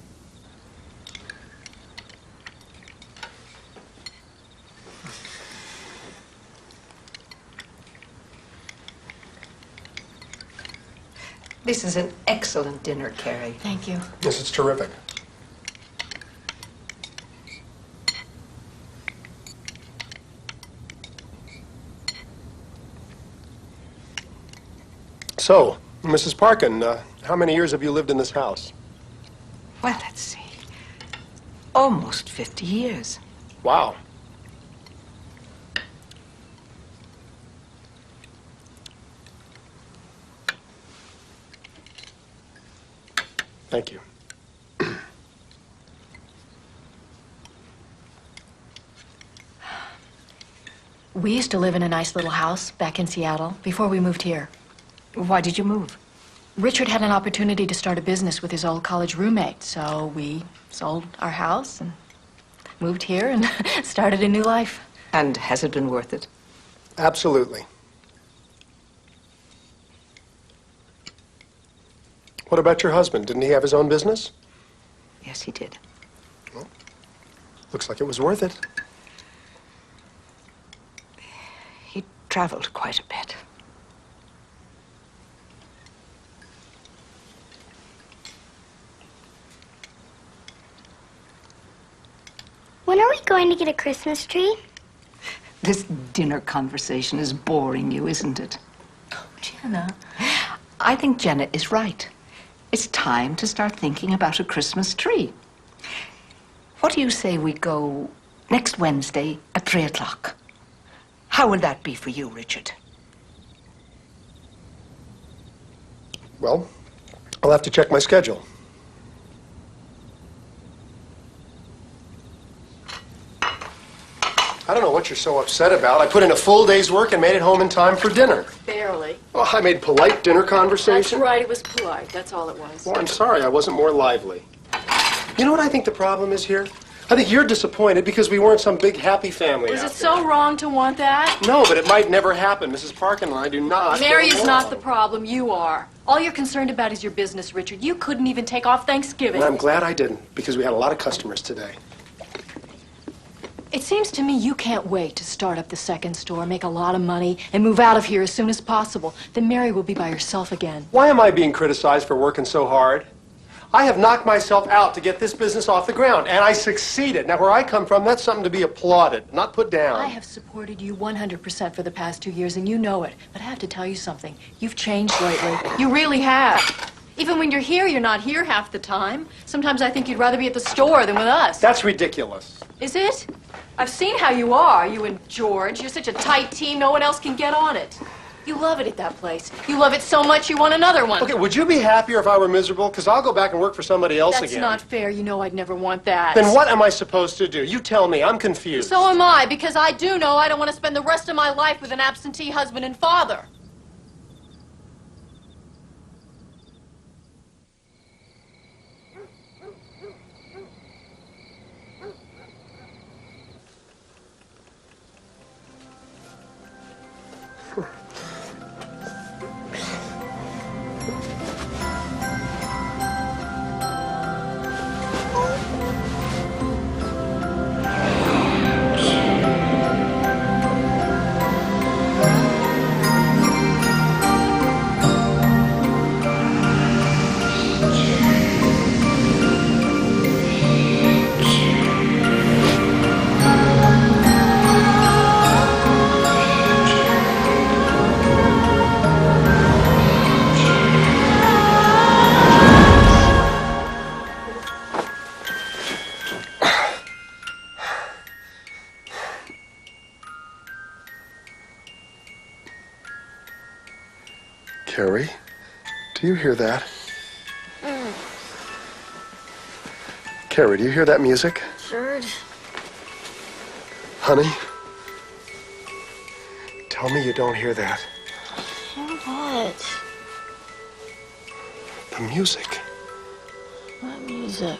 This is an excellent dinner, Carrie. Thank you. Yes, it's terrific. So, Mrs. Parkin, how many years have you lived in this house? Well, let's see. Almost 50 years. Wow. Thank you. We used to live in a nice little house back in Seattle before we moved here. Why did you move? Richard had an opportunity to start a business with his old college roommate, so we sold our house and moved here and started a new life. And has it been worth it? Absolutely. What about your husband? Didn't he have his own business? Yes, he did. Well, looks like it was worth it. He traveled quite a bit. When are we going to get a Christmas tree? This dinner conversation is boring you, isn't it? Oh, Jenna. I think Jenna is right. It's time to start thinking about a Christmas tree. What do you say we go next Wednesday at 3 o'clock? How will that be for you, Richard? Well, I'll have to check my schedule. I don't know what you're so upset about. I put in a full day's work and made it home in time for dinner. Barely. Oh, I made polite dinner That's conversation. right, it was polite. That's all it was. Well, I'm sorry I wasn't more lively. You know what I think the problem is here? I think you're disappointed because we weren't some big happy family. Was it out so wrong to want that? there. No, but it might never happen. Mrs. Parkin and I do not. Mary get is along. not the problem. You are. All you're concerned about is your business, Richard. You couldn't even take off Thanksgiving. And I'm glad I didn't, because we had a lot of customers today. It seems to me you can't wait to start up the second store, make a lot of money, and move out of here as soon as possible. Then Mary will be by herself again. Why am I being criticized for working so hard? I have knocked myself out to get this business off the ground, and I succeeded. Now, where I come from, that's something to be applauded, not put down. I have supported you 100% for the past 2 years, and you know it. But I have to tell you something. You've changed lately. You really have. Even when you're here, you're not here half the time. Sometimes I think you'd rather be at the store than with us. That's ridiculous. Is it? I've seen how you are, you and George. You're such a tight team, no one else can get on it. You love it at that place. You love it so much you want another one. Okay, would you be happier if I were miserable? Because I'll go back and work for somebody else That's again. not fair. You know I'd never want that. Then what am I supposed to do? You tell me. I'm confused. So am I, because I do know I don't want to spend the rest of my life with an absentee husband and father. Carrie, do you hear that? Carrie, do you hear that music? George. Honey? Tell me you don't hear that. Hear what? The music. What music?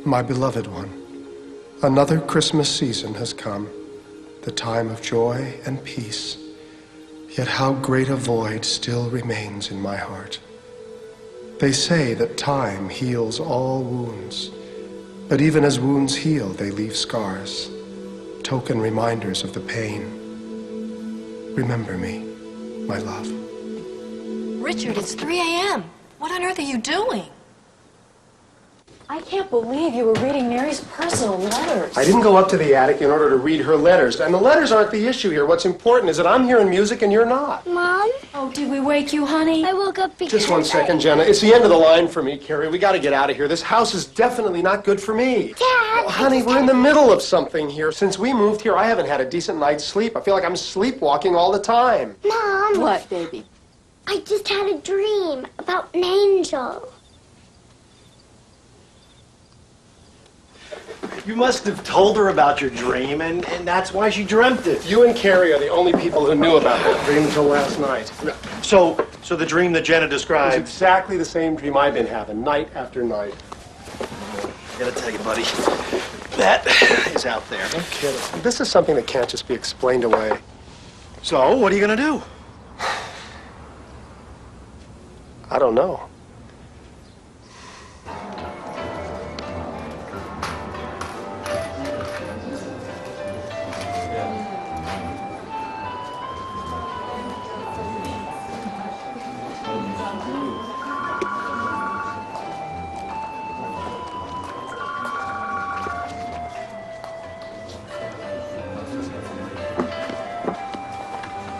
My beloved one, another Christmas season has come, the time of joy and peace. Yet how great a void still remains in my heart. They say that time heals all wounds, but even as wounds heal, they leave scars, token reminders of the pain. Remember me, my love. Richard, it's 3 a.m. What on earth are you doing? I can't believe you were reading Mary's personal letters. I didn't go up to the attic in order to read her letters, and the letters aren't the issue here. What's important is that I'm hearing music and you're not. Mom? Oh, did we wake you, honey? I woke up because Just 1 second, Jenna. It's the end of the line for me, Carrie. We got to get out of here. This house is definitely not good for me. Dad! Well, honey, we're in the middle of something here. Since we moved here, I haven't had a decent night's sleep. I feel like I'm sleepwalking all the time. Mom! What, baby? I just had a dream about an angel. You must have told her about your dream, and that's why she dreamt it. You and Carrie are the only people who knew about that dream until last night. So the dream that Jenna It was described. exactly the same dream I've been having, night after night. I gotta tell you, buddy, that is out there. No kidding. This is something that can't just be explained away. So, what are you gonna do? I don't know.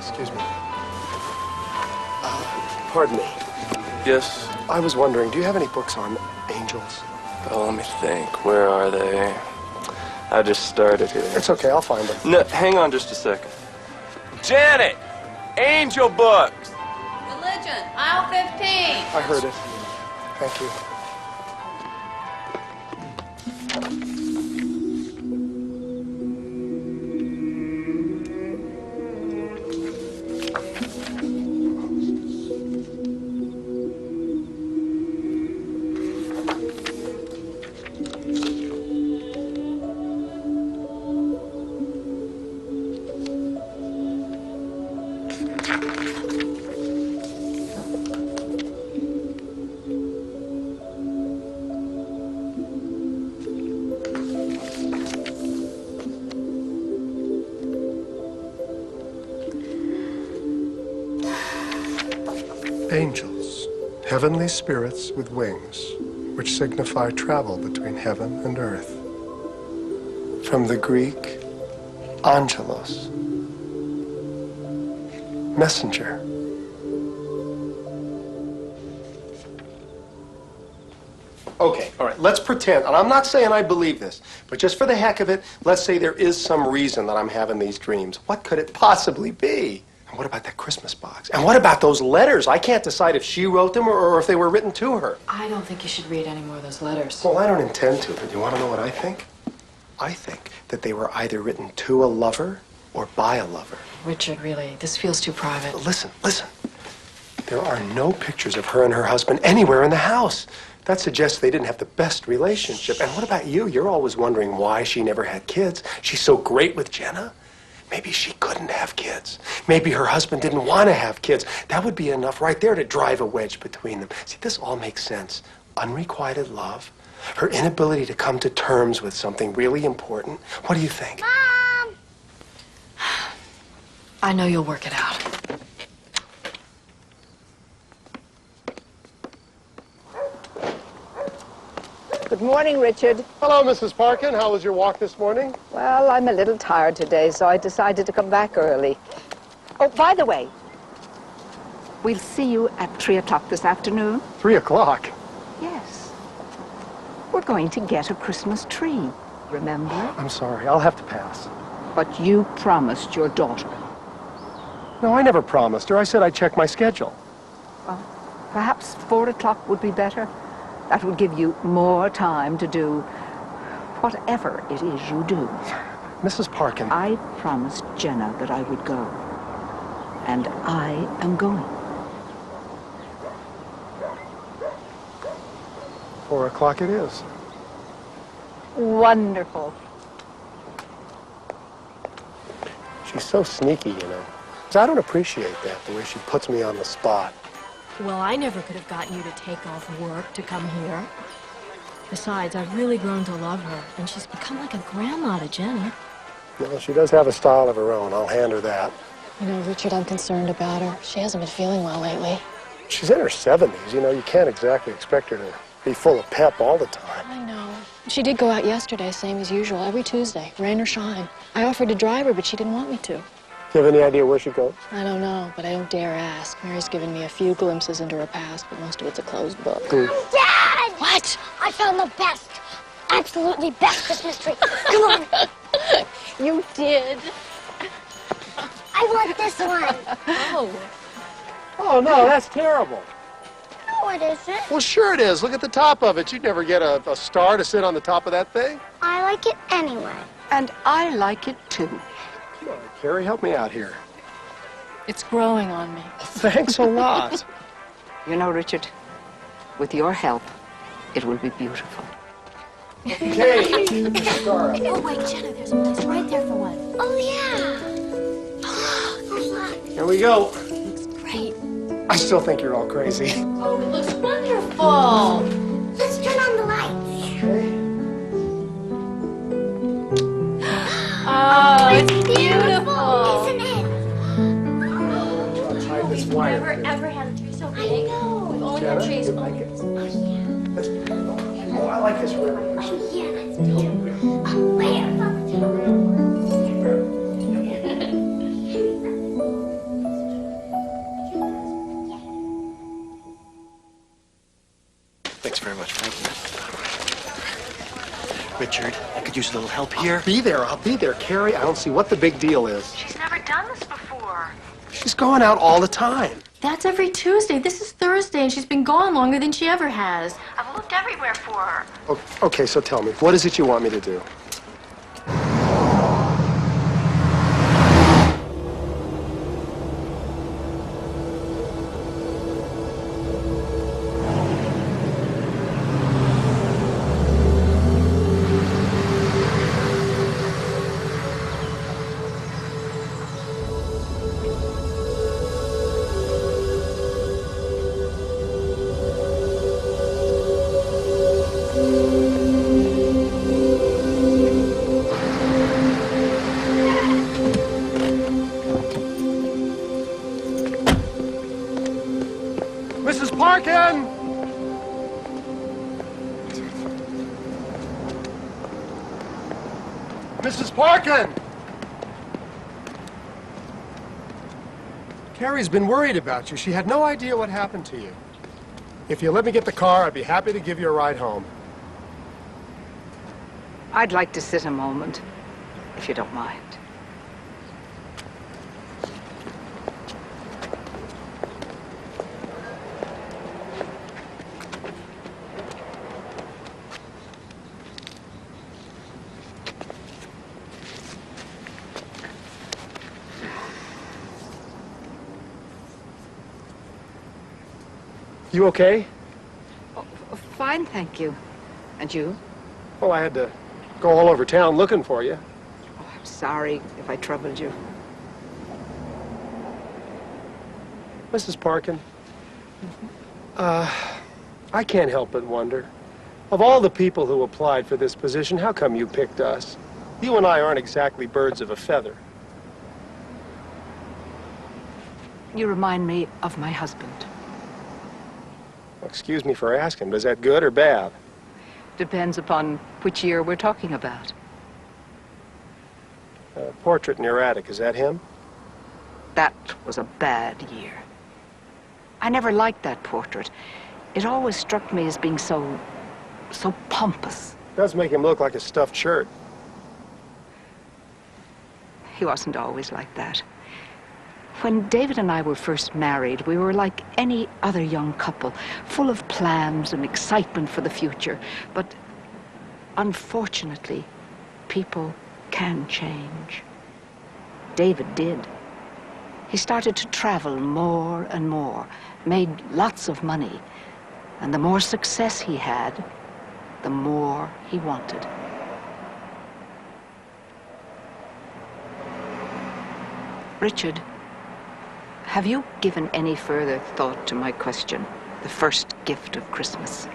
Excuse me. Pardon me. Yes? I was wondering, do you have any books on angels? Oh, let me think. Where are they? I just started here. It's okay, I'll find them. No, hang on just a second. Janet! Angel books! Religion, aisle 15. I heard it. Thank you. Angels, heavenly spirits with wings, which signify travel between heaven and earth. From the Greek, angelos, messenger. Okay, all right, let's pretend, and I'm not saying I believe this, but just for the heck of it, let's say there is some reason that I'm having these dreams. What could it possibly be? And what about that Christmas box? And what about those letters? I can't decide if she wrote them or if they were written to her. I don't think you should read any more of those letters. Well, I don't intend to, but you want to know what I think? I think that they were either written to a lover or by a lover. Richard, really, this feels too private. Listen. There are no pictures of her and her husband anywhere in the house. That suggests they didn't have the best relationship. And what about you? You're always wondering why she never had kids. She's so great with Jenna. Maybe she couldn't have kids. Maybe her husband didn't want to have kids. That would be enough right there to drive a wedge between them. See, this all makes sense. Unrequited love, her inability to come to terms with something really important. What do you think? Mom! I know you'll work it out. Good morning, Richard. Hello, Mrs. Parkin. How was your walk this morning? Well, I'm a little tired today, so I decided to come back early. Oh, by the way, we'll see you at 3 o'clock this afternoon. 3 o'clock? Yes. We're going to get a Christmas tree, remember? I'm sorry. I'll have to pass. But you promised your daughter. No, I never promised her. I said I'd check my schedule. Well, perhaps 4 o'clock would be better. That would give you more time to do whatever it is you do. Mrs. Parkin. I promised Jenna that I would go. And I am going. 4 o'clock it is. Wonderful. She's so sneaky, you know. 'Cause I don't appreciate that, the way she puts me on the spot. Well, I never could have gotten you to take off work to come here. Besides, I've really grown to love her, and she's become like a grandma to Jenny. Well, she does have a style of her own. I'll hand her that. You know, Richard, I'm concerned about her. She hasn't been feeling well lately. She's in her 70s. You know, you can't exactly expect her to be full of pep all the time. I know. She did go out yesterday, same as usual, every Tuesday, rain or shine. I offered to drive her, but she didn't want me to. Do you have any idea where she goes? I don't know, but I don't dare ask. Mary's given me a few glimpses into her past, but most of it's a closed book. Dad! What? I found the best, absolutely best Christmas tree. Come on. You did? I want this one. Oh. Oh, no, that's terrible. No, it isn't. Well, sure it is. Look at the top of it. You'd never get a star to sit on the top of that thing. I like it anyway. And I like it too. Come on, Carrie, help me out here. It's growing on me. Thanks a lot. You know, Richard, with your help, it will be beautiful. Okay. Oh, wait, Jenna, there's a place right there for one. Oh, yeah. Here we go. Looks great. I still think you're all crazy. Oh, it looks wonderful. Let's turn on the lights. Oh, it's beautiful. Isn't it? I'll tie this We've wire. never, ever had a tree so big. We've only had Jenna, trees you like it? Oh, I like this ribbon. Yeah, that's beautiful. Oh, wait, Thanks very much, Frankie. Richard, I could use a little help here. I'll be there. Carrie, I don't see what the big deal is. She's never done this before. She's going out all the time. That's every Tuesday. This is Thursday, and she's been gone longer than she ever has. I've looked everywhere for her. Okay, so tell me, what is it you want me to do? Mrs. Parkin! Mrs. Parkin! Carrie's been worried about you. She had no idea what happened to you. If you let me get the car, I'd be happy to give you a ride home. I'd like to sit a moment, if you don't mind. You okay? Oh, fine, thank you. And you? Well, I had to go all over town looking for you. Oh, I'm sorry if I troubled you. Mrs. Parkin, I can't help but wonder, of all the people who applied for this position, how come you picked us? You and I aren't exactly birds of a feather. You remind me of my husband. Excuse me for asking, but is that good or bad? Depends upon which year we're talking about. Portrait in your attic, is that him? That was a bad year. I never liked that portrait. It always struck me as being so pompous. Does make him look like a stuffed shirt. He wasn't always like that. When David and I were first married, we were like any other young couple, full of plans and excitement for the future. But unfortunately, people can change. David did. He started to travel more and more, made lots of money, and the more success he had, the more he wanted. Richard, have you given any further thought to my question, the first gift of Christmas?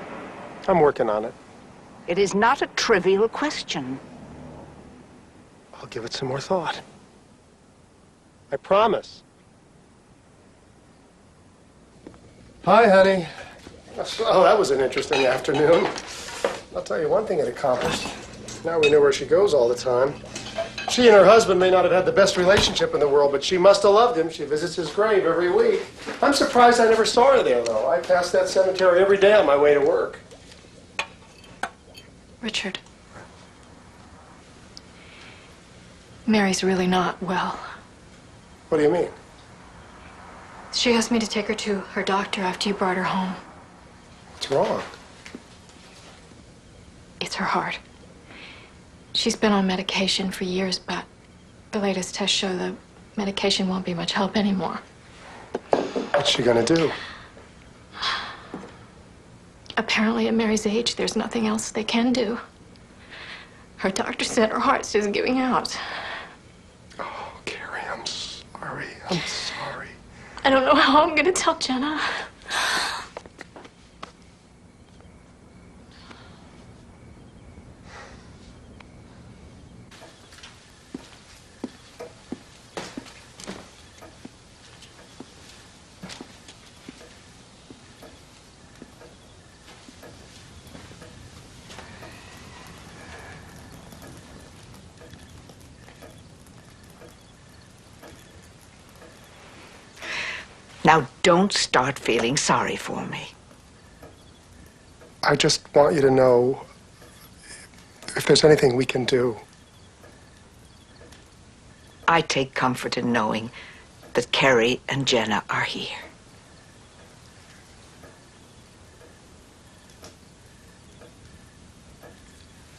I'm working on it. It is not a trivial question. I'll give it some more thought. I promise. Hi, honey. Oh, that was an interesting afternoon. I'll tell you one thing it accomplished. Now we know where she goes all the time. She and her husband may not have had the best relationship in the world, but she must have loved him. She visits his grave every week. I'm surprised I never saw her there, though. I pass that cemetery every day on my way to work. Richard. Mary's really not well. What do you mean? She asked me to take her to her doctor after you brought her home. What's wrong? It's her heart. She's been on medication for years, but the latest tests show the medication won't be much help anymore. What's she gonna do? Apparently, at Mary's age, there's nothing else they can do. Her doctor said her heart's just giving out. Oh, Carrie, I'm sorry. I'm sorry. I don't know how I'm gonna tell Jenna. Now, don't start feeling sorry for me. I just want you to know if there's anything we can do. I take comfort in knowing that Kerry and Jenna are here.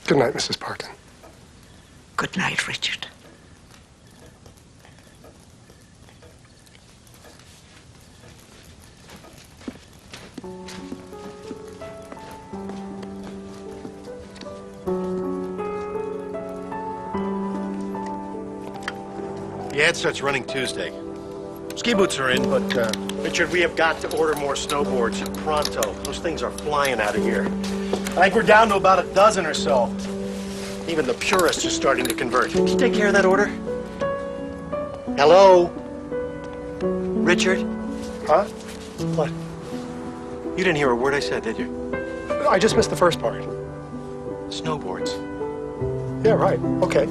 Good night, Mrs. Parkin. Good night, Richard. The ad starts running Tuesday. Ski boots are in, but Richard, we have got to order more snowboards pronto. Those things are flying out of here. I think we're down to about a dozen or so. Even the purists are starting to convert. Can you take care of that order? Hello? Richard? Huh? What? You didn't hear a word I said, did you? I just missed the first part. Snowboards. Yeah, right. Okay.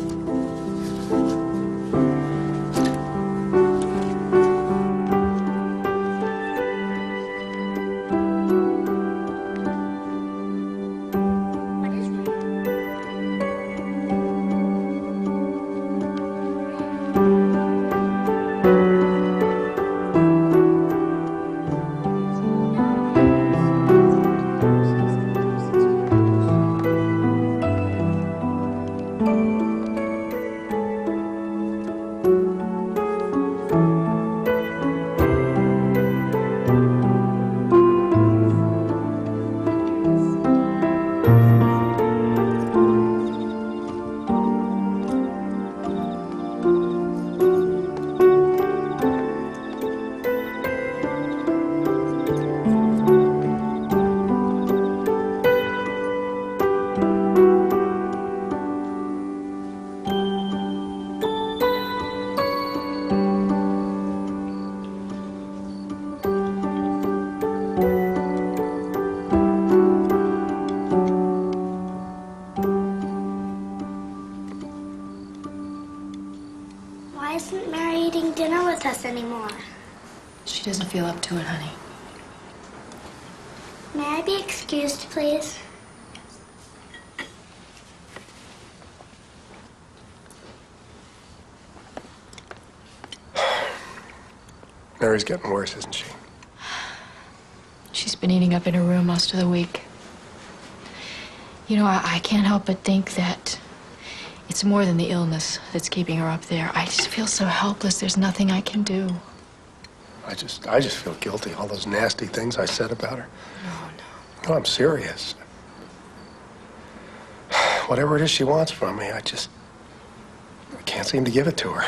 Why isn't Mary eating dinner with us anymore? She doesn't feel up to it, honey. May I be excused, please? Mary's getting worse, isn't she? She's been eating up in her room most of the week. You know, I can't help but think that it's more than the illness that's keeping her up there. I just feel so helpless. There's nothing I can do. I just feel guilty. All those nasty things I said about her. No. No, I'm serious. Whatever it is she wants from me, I can't seem to give it to her.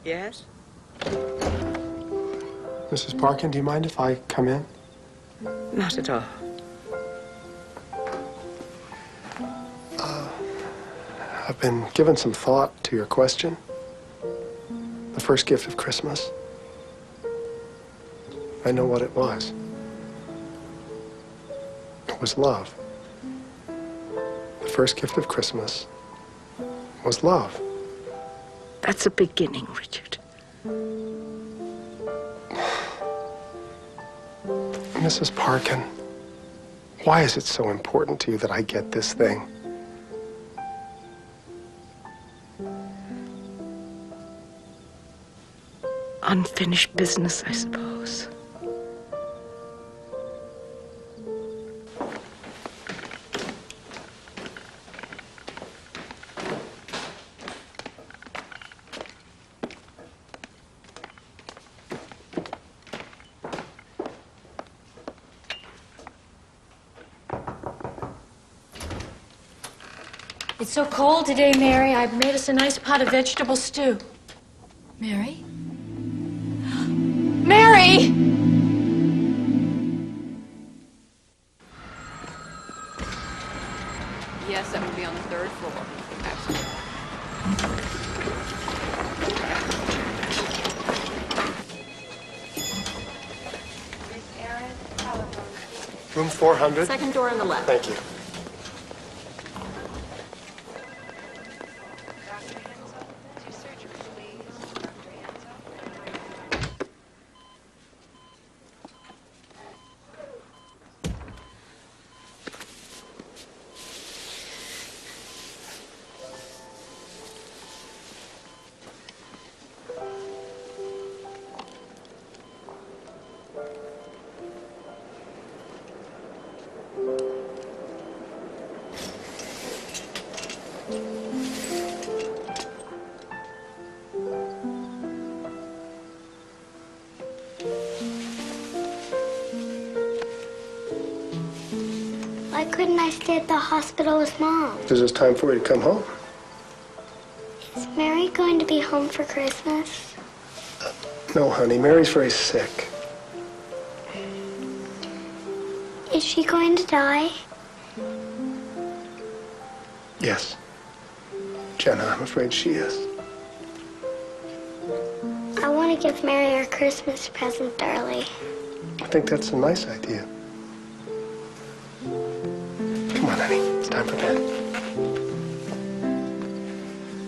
Yes? Mrs. Parkin, do you mind if I come in? Not at all. I've been giving some thought to your question. The first gift of Christmas. I know what it was. It was love. The first gift of Christmas was love. That's a beginning, Richard. Mrs. Parkin, why is it so important to you that I get this thing? unfinished business, I suppose. It's so cold today, Mary. I made us a nice pot of vegetable stew. Mary? Mary! Yes, that would be on the 3rd floor. Absolutely. Room 400? Second door on the left. Thank you. Why couldn't I stay at the hospital with Mom? Because it's time for you to come home. Is Mary going to be home for Christmas? No, honey, Mary's very sick. Is she going to die? Yes. Jenna, I'm afraid she is. I want to give Mary her Christmas present early. I think that's a nice idea. Come on, honey. It's time for bed.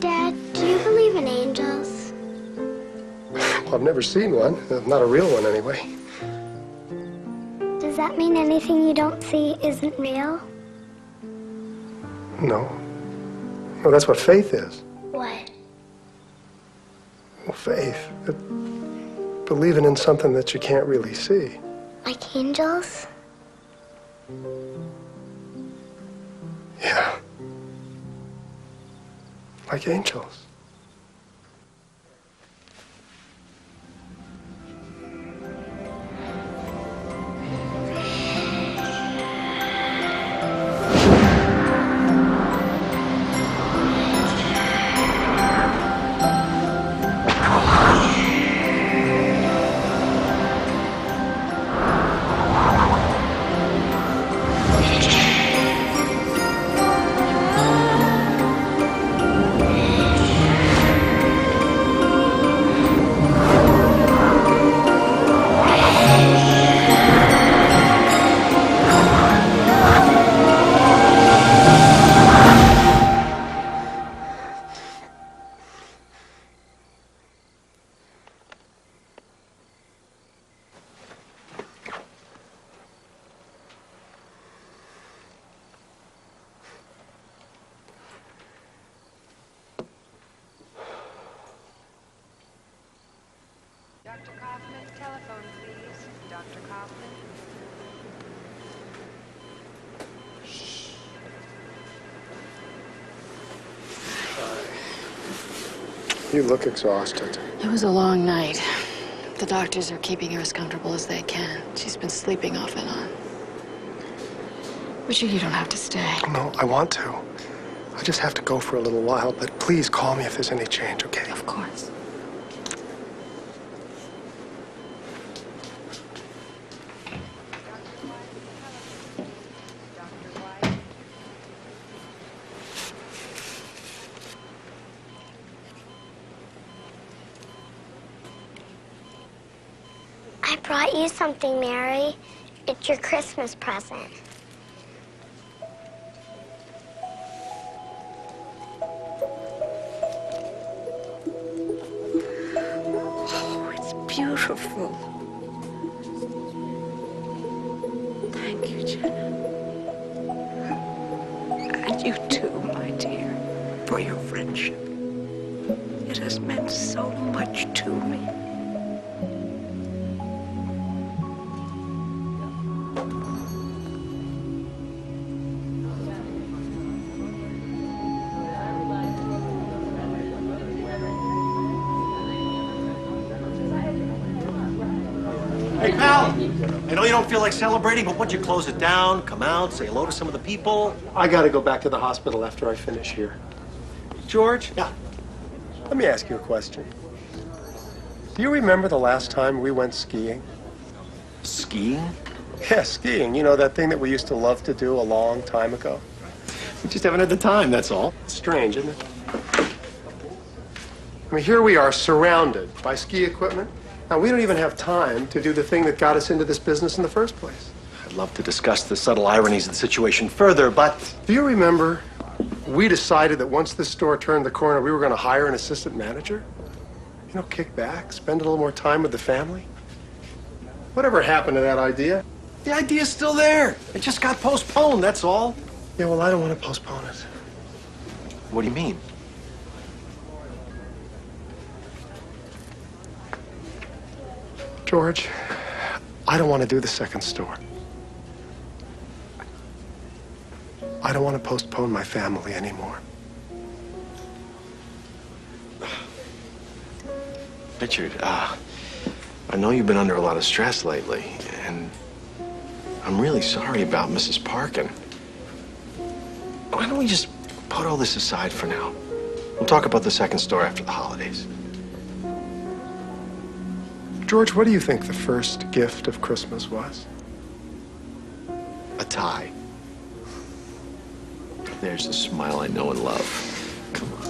Dad, do you believe in angels? Well, I've never seen one. Not a real one, anyway. Does that mean anything you don't see isn't real? No. No, that's what faith is. What? Well, faith. Believing in something that you can't really see. Like angels? Yeah. Like angels. Dr. Kaufman, telephone, please. Dr. Kaufman. You look exhausted. It was a long night. The doctors are keeping her as comfortable as they can. She's been sleeping off and on. Richard, you don't have to stay. No, I want to. I just have to go for a little while, but please call me if there's any change, okay? Of course. I brought you something, Mary. It's your Christmas present. Oh, it's beautiful. Thank you, Jenna. And you too, my dear, for your friendship. It has meant so much to me. Hey, pal, I know you don't feel like celebrating, but once you close it down, come out, say hello to some of the people. I gotta go back to the hospital after I finish here. George? Yeah. Let me ask you a question. Do you remember the last time we went skiing? Skiing? Yeah, skiing. You know, that thing that we used to love to do a long time ago? We just haven't had the time, that's all. Strange, isn't it? I mean, here we are surrounded by ski equipment. Now, we don't even have time to do the thing that got us into this business in the first place. I'd love to discuss the subtle ironies of the situation further, but... Do you remember we decided that once this store turned the corner, we were going to hire an assistant manager? You know, kick back, spend a little more time with the family? Whatever happened to that idea? The idea's still there. It just got postponed, that's all. Yeah, well, I don't want to postpone it. What do you mean? George, I don't want to do the second store. I don't want to postpone my family anymore. Richard, I know you've been under a lot of stress lately, and I'm really sorry about Mrs. Parkin. Why don't we just put all this aside for now? We'll talk about the second store after the holidays. George, what do you think the first gift of Christmas was? A tie. There's the smile I know and love. Come on.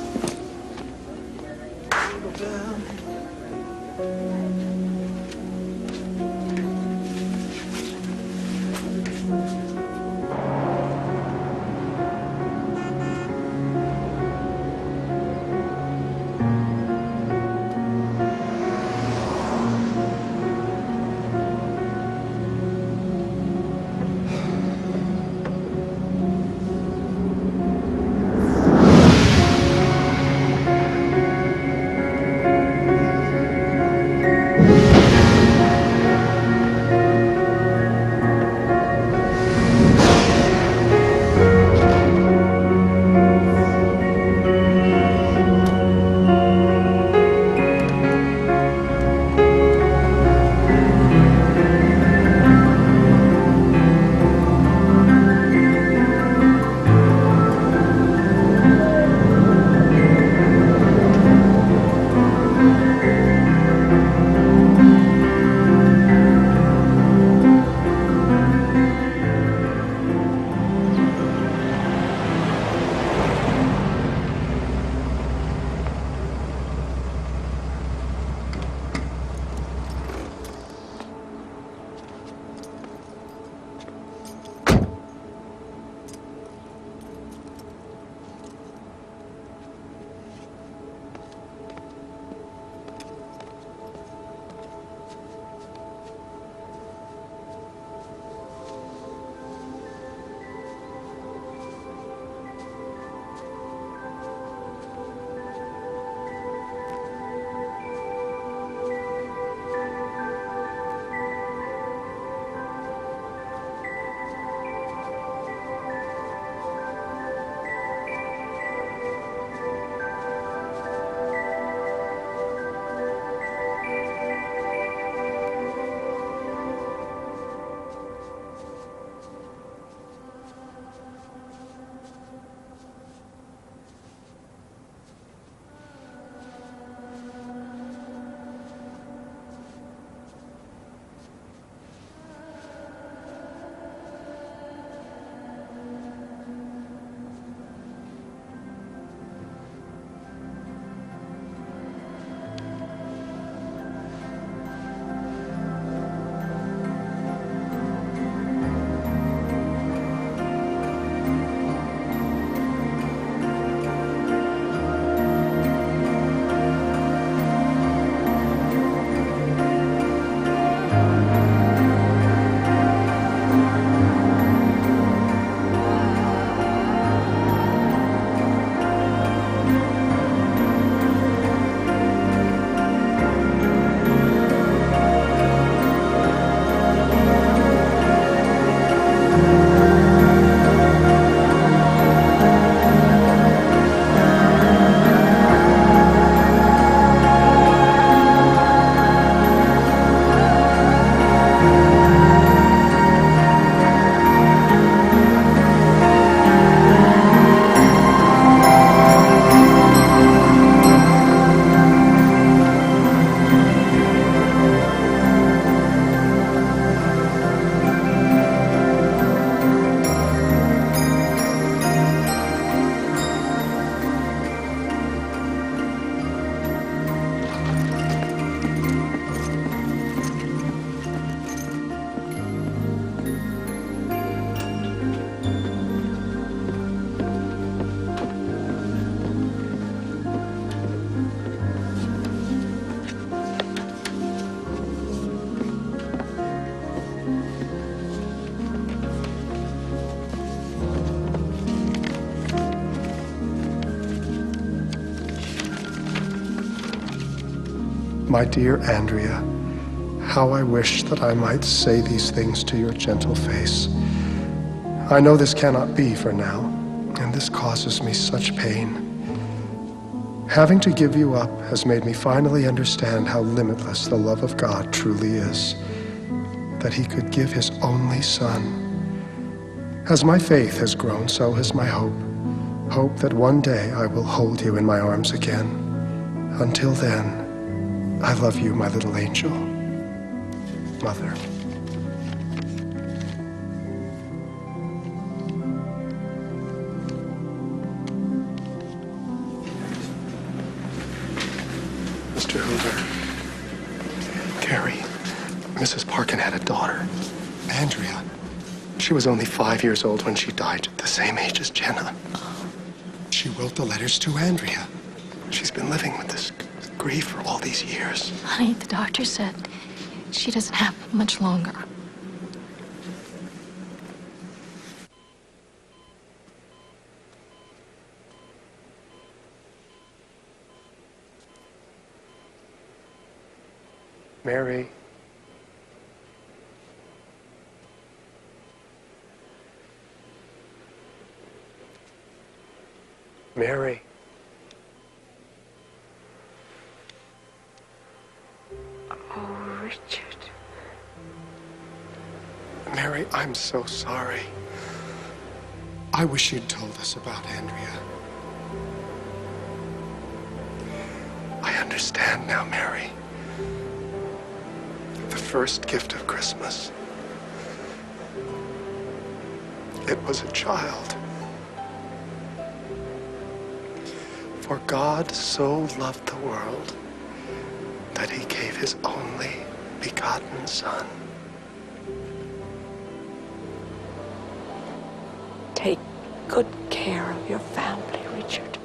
My dear Andrea, how I wish that I might say these things to your gentle face. I know this cannot be for now, and this causes me such pain. Having to give you up has made me finally understand how limitless the love of God truly is, that he could give his only son. As my faith has grown, so has my hope. Hope that one day I will hold you in my arms again. Until then, I love you, my little angel. Mother. Mr. Hoover. Carrie, Mrs. Parkin had a daughter, Andrea. She was only 5 years old when she died, the same age as Jenna. She wrote the letters to Andrea. She's been living with this grief for all these years. Honey, the doctor said she doesn't have much longer. Mary. Mary. Oh, Richard. Mary, I'm so sorry. I wish you'd told us about Andrea. I understand now, Mary. The first gift of Christmas. It was a child. For God so loved the world that he gave his only begotten Son. Take good care of your family, Richard.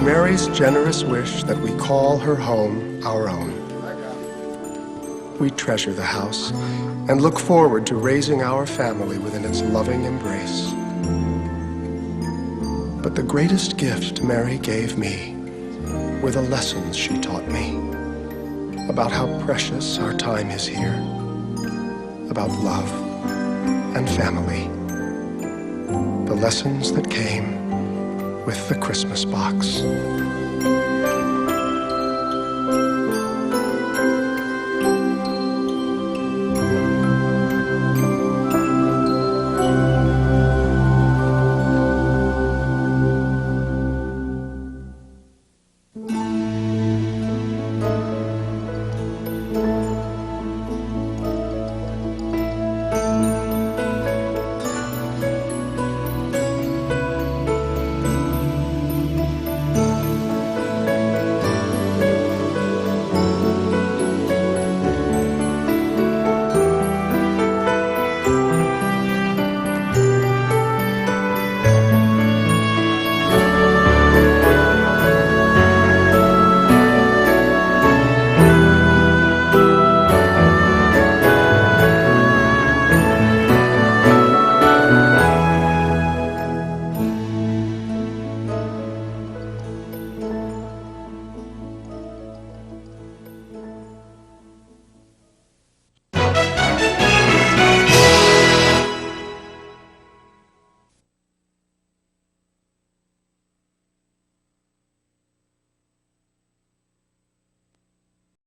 Mary's generous wish that we call her home our own. We treasure the house and look forward to raising our family within its loving embrace. But But the greatest gift Mary gave me were the lessons she taught me about how precious our time is here, about love and family. The lessons that came with the Christmas box.